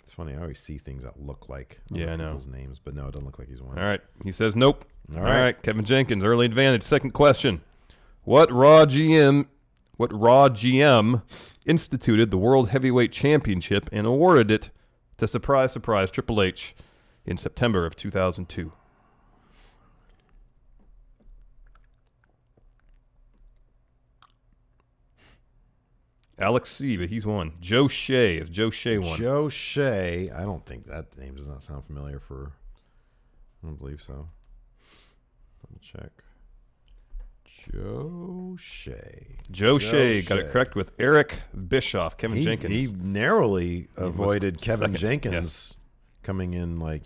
It's funny. I always see things that look like other people's names, but no, it doesn't look like he's won. All right. He says nope. All right. Kevin Jenkins, early advantage. Second question. What Raw GM instituted the World Heavyweight Championship and awarded it to surprise Triple H in September of 2002? Alex C, but he's won. Joe Shea. Is Joe Shea won? Joe Shea. I don't think that name does not sound familiar I don't believe so. Double check. Joe Shea. Joe Shea got it correct with Eric Bischoff. Kevin Jenkins. He narrowly avoided Kevin second. Jenkins coming in, like,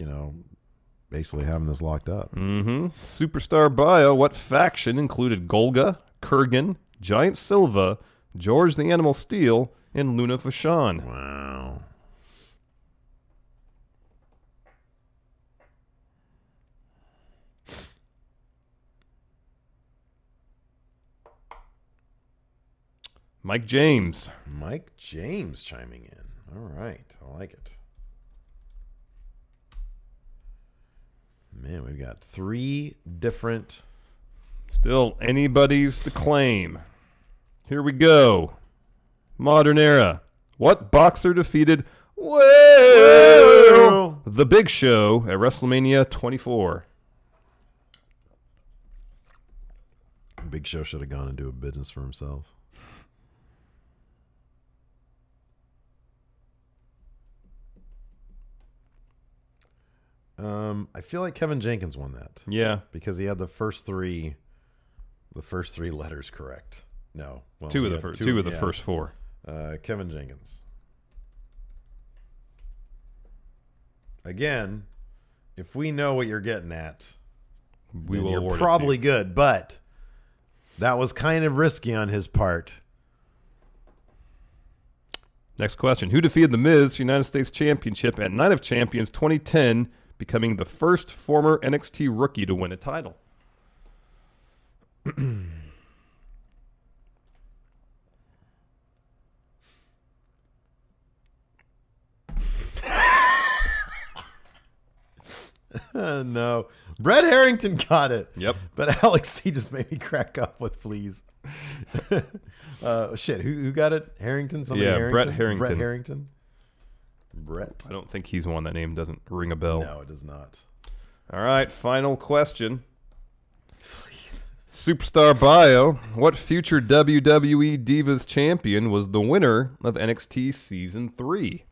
basically having this locked up. Superstar bio. What faction included Golga, Kurgan, Giant Silva, George the Animal Steel, and Luna Vachon? Wow. Mike James. Mike James chiming in. All right. I like it. Man, we've got 3 different. Still anybody's to claim. Here we go. Modern era. What boxer defeated The Big Show at WrestleMania 24? Big Show should have gone and do a business for himself. I feel like Kevin Jenkins won that. Yeah. Because he had the first three letters correct. No. Well, Two of the first 4. Kevin Jenkins. Again, if we know what you're getting at, we will award you're it probably to you. good, but that was kind of risky on his part. Next question. Who defeated The Miz United States Championship at Night of Champions 2010, becoming the first former NXT rookie to win a title? No. Brett Harrington got it. Yep. But Alex, he just made me crack up with fleas. Shit, who got it? Harrington? Somebody Yeah, Harrington? Brett Harrington. Brett Harrington? Brett? I don't think he's one. That name doesn't ring a bell. No, it does not. All right, final question. Please. Superstar bio. What future WWE Divas champion was the winner of NXT Season 3?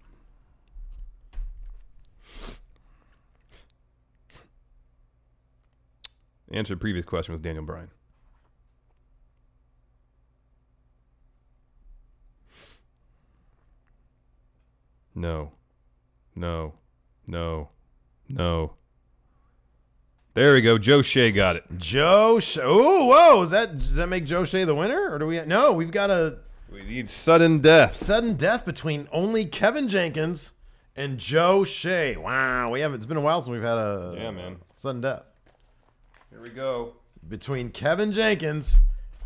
The answer to the previous question was Daniel Bryan. No. No. No. No. There we go. Joe Shea got it. Joe Shea. Oh, whoa. Does that make Joe Shea the winner? Or do we? No, we've got a We need sudden death. sudden death between only Kevin Jenkins and Joe Shea. Wow. It's been a while since we've had a sudden death. Here we go. Between Kevin Jenkins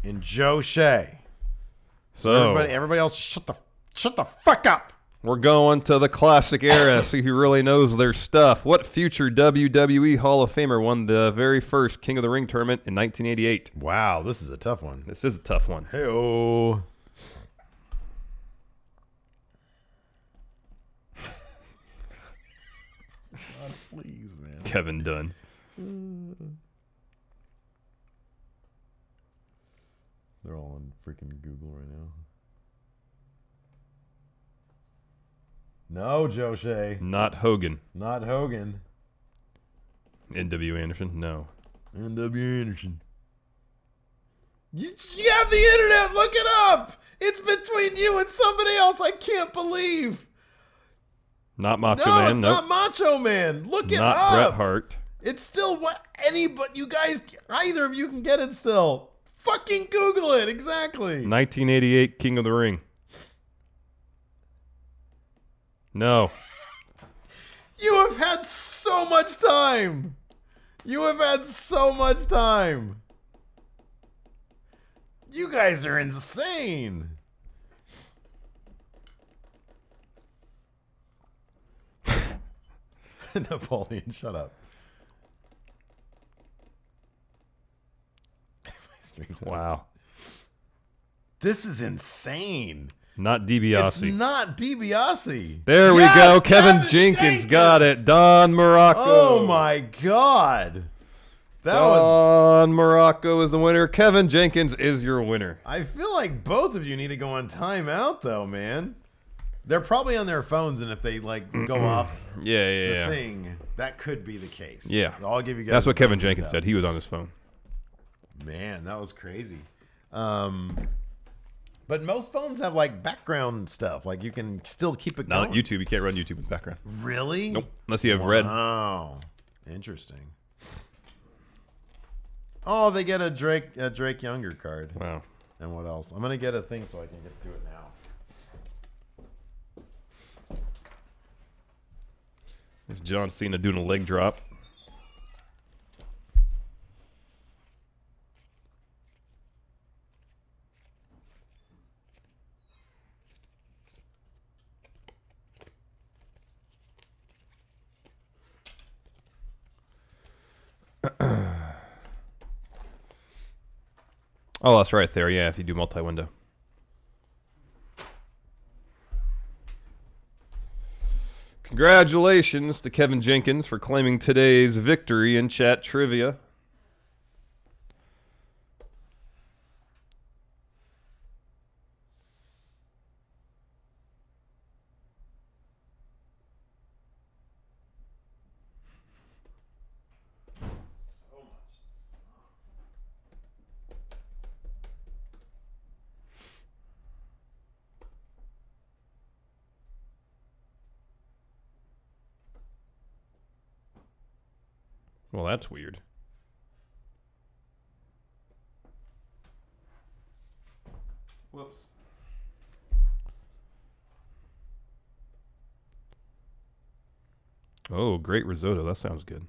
and Joe Shea. So Everybody else, shut the fuck up. we're going to the classic era, see who really knows their stuff. What future WWE Hall of Famer won the very first King of the Ring tournament in 1988? Wow, this is a tough one. This is a tough one. Hey-oh. God, please, man. Kevin Dunn. They're all on freaking Google right now. No, Joe Shea. Not Hogan. Not Hogan. N.W. Anderson? No. N.W. Anderson. You have the internet. Look it up. It's between you and somebody else. I can't believe. Not Macho No, Man. it's not Macho Man. Look it Not up. Bret Hart. It's still but you guys, either of you can get it still. Fucking Google it. Exactly. 1988 King of the Ring. No. You have had so much time. You have had so much time. You guys are insane. Napoleon, shut up. Wow. This is insane. Not DiBiase. It's not DiBiase. There we Yes, go. Kevin Jenkins got it. Don Morocco. Oh my God. Don Morocco is the winner. Kevin Jenkins is your winner. I feel like both of you need to go on timeout, though, man. They're probably on their phones, and if they go off Yeah. thing, that could be the case. Yeah. I'll give you guys. That's what Kevin Jenkins said. He was on his phone. Man, that was crazy. But most phones have like background stuff. Like you can still keep it Not going. YouTube. You can't run YouTube with background. Really? Nope. Unless you have red. Wow. Interesting. Oh, they get a Drake Younger card. Wow. And what else? I'm gonna get a thing so I can get to it now. There's John Cena doing a leg drop. Oh, that's right there. Yeah, if you do multi-window. Congratulations to Kevin Jenkins for claiming today's victory in chat trivia. Well, that's weird. Whoops. Oh, great risotto. That sounds good.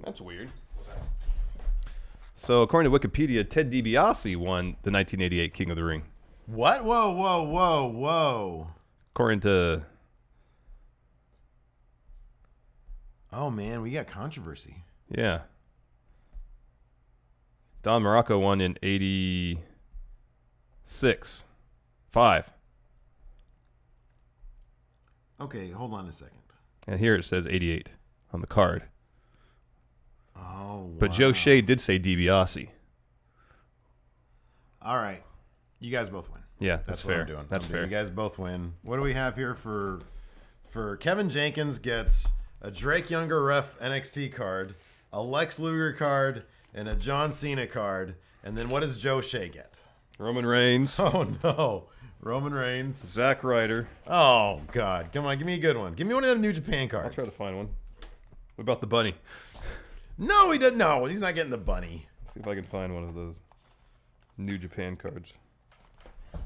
That's weird. So, according to Wikipedia, Ted DiBiase won the 1988 King of the Ring. What? Whoa, whoa, whoa, whoa. According to... Oh, man, we got controversy. Yeah. Don Morocco won in 86. 5. Okay, hold on a second. And here it says 88 on the card. Oh, But Joe Shea did say DiBiase. All right. You guys both win. Yeah, that's what fair. I'm doing. That's fair. You guys both win. What do we have here for Kevin Jenkins gets a Drake Younger Ref NXT card, a Lex Luger card, and a John Cena card. And then what does Joe Shea get? Roman Reigns. Oh, no. Roman Reigns. Zack Ryder. Oh, God. Come on. Give me a good one. Give me one of them New Japan cards. I'll try to find one. What about the bunny? No, he doesn't. No, he's not getting the bunny. Let's see if I can find one of those New Japan cards. Oh,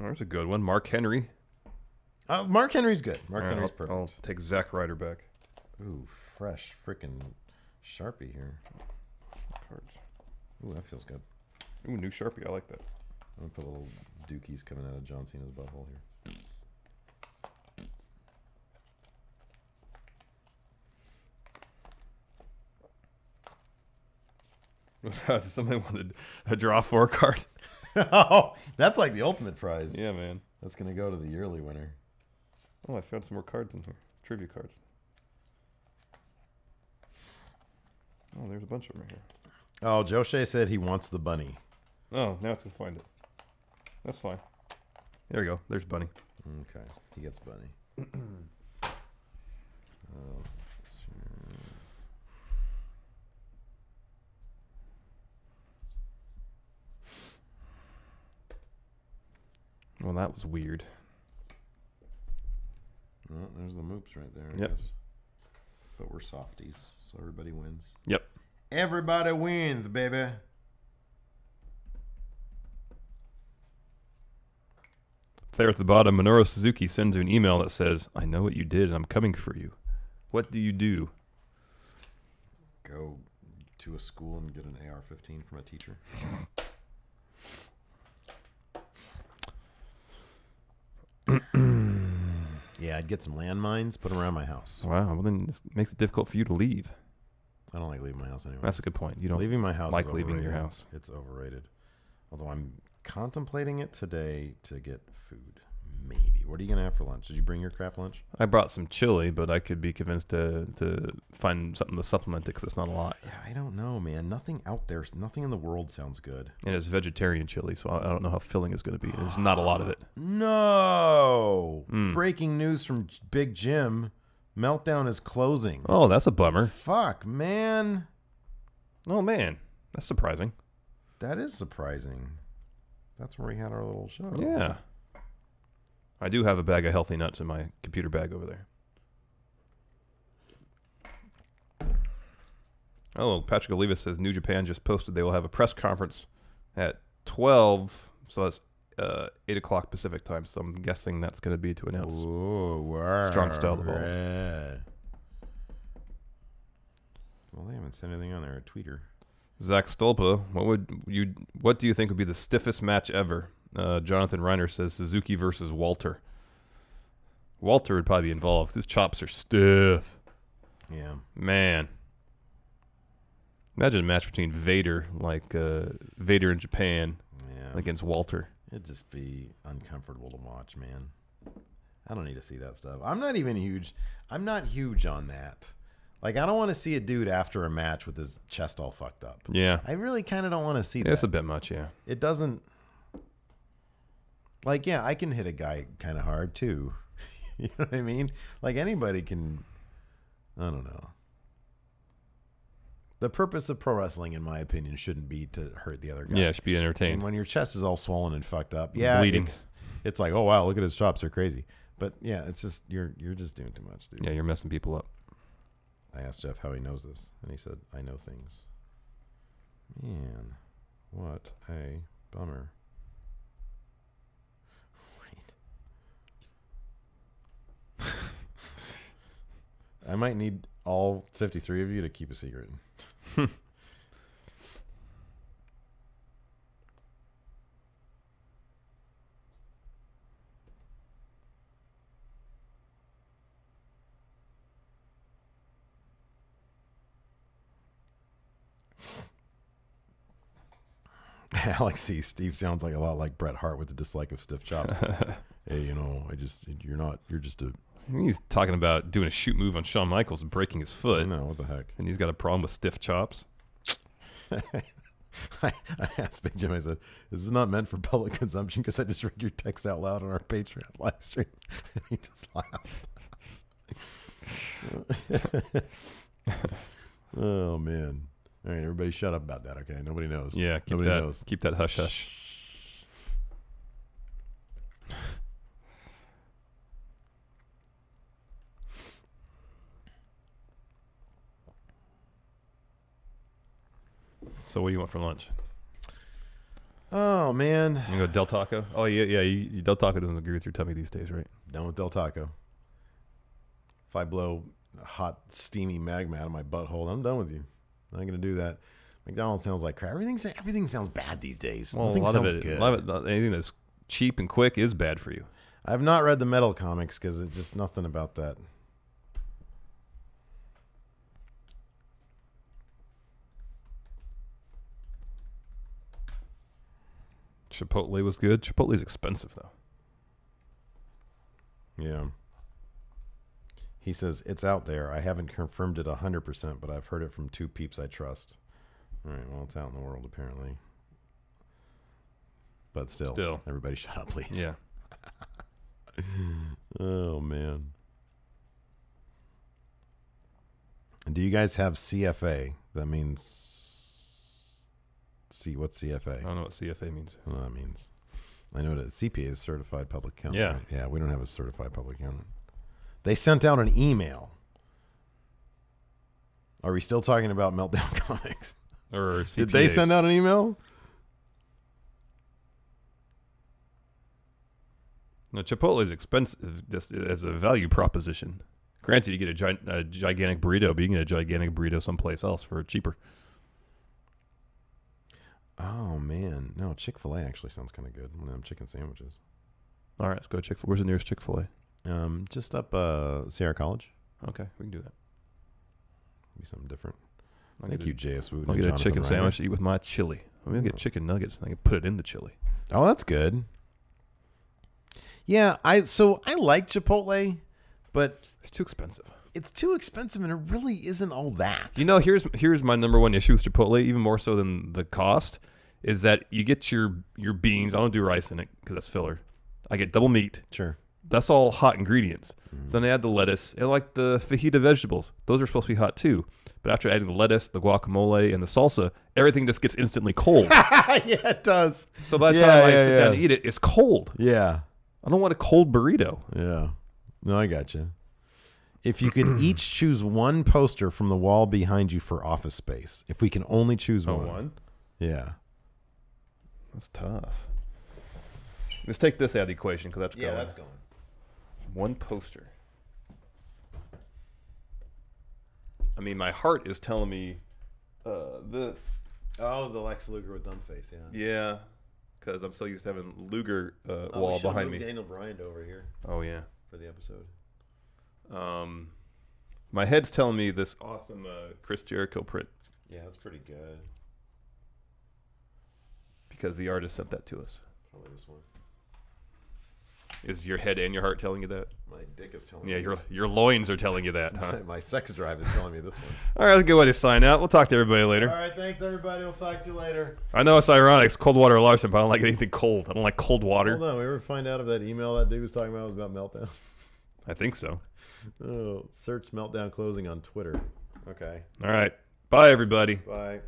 there's a good one. Mark Henry. Mark Henry's good. Mark All right, Henry's perfect. I'll take Zack Ryder back. Ooh, fresh freaking Sharpie here. Cards. Ooh, that feels good. Ooh, new Sharpie. I like that. I'm going to put little dookies coming out of John Cena's butthole here. Does somebody want a draw 4 card? Oh, that's like the ultimate prize. Yeah, man. That's going to go to the yearly winner. Oh, I found some more cards in here. Trivia cards. Oh, there's a bunch of them right here. Oh, Joe Shea said he wants the bunny. Oh, now it's going to find it. That's fine. There we go. There's Bunny. Okay. He gets bunny. Oh, Well, that was weird. well, there's the moops right there, I Yep. guess. But we're softies, so everybody wins. Yep. Everybody wins, baby. There at the bottom, Minoru Suzuki sends you an email that says, I know what you did and I'm coming for you. What do you do? Go to a school and get an AR-15 from a teacher. Yeah, I'd get some landmines, put them around my house. Wow, well then this makes it difficult for you to leave. I don't like leaving my house anyway. That's a good point. You don't Leaving my house like is leaving your overrated. house. It's overrated. Although I'm contemplating it today to get food. Maybe. What are you going to have for lunch? Did you bring your crap lunch? I brought some chili, but I could be convinced to find something to supplement it because it's not a lot. Yeah, I don't know, man. Nothing out there, nothing in the world sounds good. And it's vegetarian chili, so I don't know how filling it's going to be. There's not a lot of it. No! Breaking news from Big Jim. Meltdown is closing. Oh, that's a bummer. Fuck, man. Oh, man. That's surprising. That is surprising. That's where we had our little show. Yeah. I do have a bag of healthy nuts in my computer bag over there. Oh, Patrick Oliva says New Japan just posted they will have a press conference at 12, so that's 8 o'clock Pacific time, so I'm guessing that's going to be to announce Strong Style Evolved. Well, they haven't said anything on there. A tweeter. Zach Stolpa, what do you think would be the stiffest match ever? Jonathan Reiner says Suzuki versus Walter. Walter would probably be involved. His chops are stiff. Yeah. Man. Imagine a match between Vader, like Vader in Japan, against Walter. It'd just be uncomfortable to watch, man. I don't need to see that stuff. I'm not huge on that. Like, I don't want to see a dude after a match with his chest all fucked up. Yeah. I really kind of don't want to see that. That's a bit much, yeah. It doesn't... Like, yeah, I can hit a guy kind of hard, too. You know what I mean? Like, anybody can... I don't know. The purpose of pro wrestling, in my opinion, shouldn't be to hurt the other guy. Yeah, it should be entertained. And when your chest is all swollen and fucked up, yeah, bleeding. It's like, oh, wow, look at his chops. They're crazy. But, yeah, it's just... You're just doing too much, dude. Yeah, you're messing people up. I asked Jeff how he knows this, and he said, I know things. Man, what a bummer. Wait. I might need all 53 of you to keep a secret. Alex C. Steve sounds like a lot like Bret Hart with the dislike of stiff chops. Hey, you're just a... He's talking about doing a shoot move on Shawn Michaels and breaking his foot. No, what the heck? And he's got a problem with stiff chops. I asked Big Jim, I said, this is not meant for public consumption because I just read your text out loud on our Patreon live stream. And he just laughed. Oh, man. All right, everybody shut up about that, okay? Nobody knows. Yeah, Nobody knows. Keep that hush-hush. So what do you want for lunch? Oh, man. You go Del Taco? Oh, yeah. Del Taco doesn't agree with your tummy these days, right? Done with Del Taco. If I blow hot, steamy magma out of my butthole, I'm done with you. I'm not going to do that. McDonald's sounds like crap. Everything sounds bad these days. Well, Nothing sounds good. Anything that's cheap and quick is bad for you. I've not read the Metal comics because it's just nothing about that. Chipotle was good. Chipotle's expensive, though. Yeah. He says, it's out there. I haven't confirmed it 100%, but I've heard it from two peeps I trust. All right, well, it's out in the world, apparently. But still. Everybody shut up, please. Yeah. Oh, man. Do you guys have CFA? That means... What's CFA? I don't know what CFA means. I don't know what that means. I know that CPA is Certified Public Accountant. Yeah. Right? Yeah, we don't have a Certified Public Accountant. They sent out an email. Are we still talking about Meltdown Comics? Or CPAs. Did they send out an email? No, Chipotle is expensive just as a value proposition. Granted, you get a gigantic burrito, but you can get a gigantic burrito someplace else for cheaper. Oh, man. No, Chick-fil-A actually sounds kind of good. One of them chicken sandwiches. All right, let's go to Chick-fil-A. Where's the nearest Chick-fil-A? Just up Sierra College. Okay, we can do that. Be something different. Thank you, J.S. Wooten. I'll get a chicken sandwich to eat with my chili. I'm going to get chicken nuggets and I can put it in the chili. Oh, that's good. Yeah, I like Chipotle, but It's too expensive. it's too expensive, and it really isn't all that. You know, here's my number one issue with Chipotle, even more so than the cost, is that you get your beans. I don't do rice in it because that's filler. I get double meat. Sure. That's all hot ingredients. Then I add the lettuce and like the fajita vegetables. Those are supposed to be hot too. But after adding the lettuce, the guacamole, and the salsa, everything just gets instantly cold. Yeah, it does. So by the time I sit down to eat it, it's cold. Yeah. I don't want a cold burrito. Yeah. No, I got you. If you could each choose one poster from the wall behind you for Office Space, if we can only choose one. One? Yeah. That's tough. Let's take this out of the equation because that's going. going. One poster. I mean, my heart is telling me this. Oh, the Lex Luger with dumb face, yeah. Yeah, because I'm so used to having Luger wall behind me. Daniel Bryan over here Oh yeah. for the episode. My head's telling me this awesome Chris Jericho print Yeah, that's pretty good. because the artist sent that to us. Probably this one. Is your head and your heart telling you that? My dick is telling Yeah, me. your loins are telling you that, huh? My sex drive is telling me this one. All right, let's get ready to sign out. We'll talk to everybody later. All right, thanks everybody. We'll talk to you later. I know it's ironic. It's cold water Larson, but I don't like anything cold. I don't like cold water. Hold on, we ever find out if that email that dude was talking about was about Meltdown? I think so. Oh, search Meltdown closing on Twitter. Okay. All right. Bye, everybody. Bye.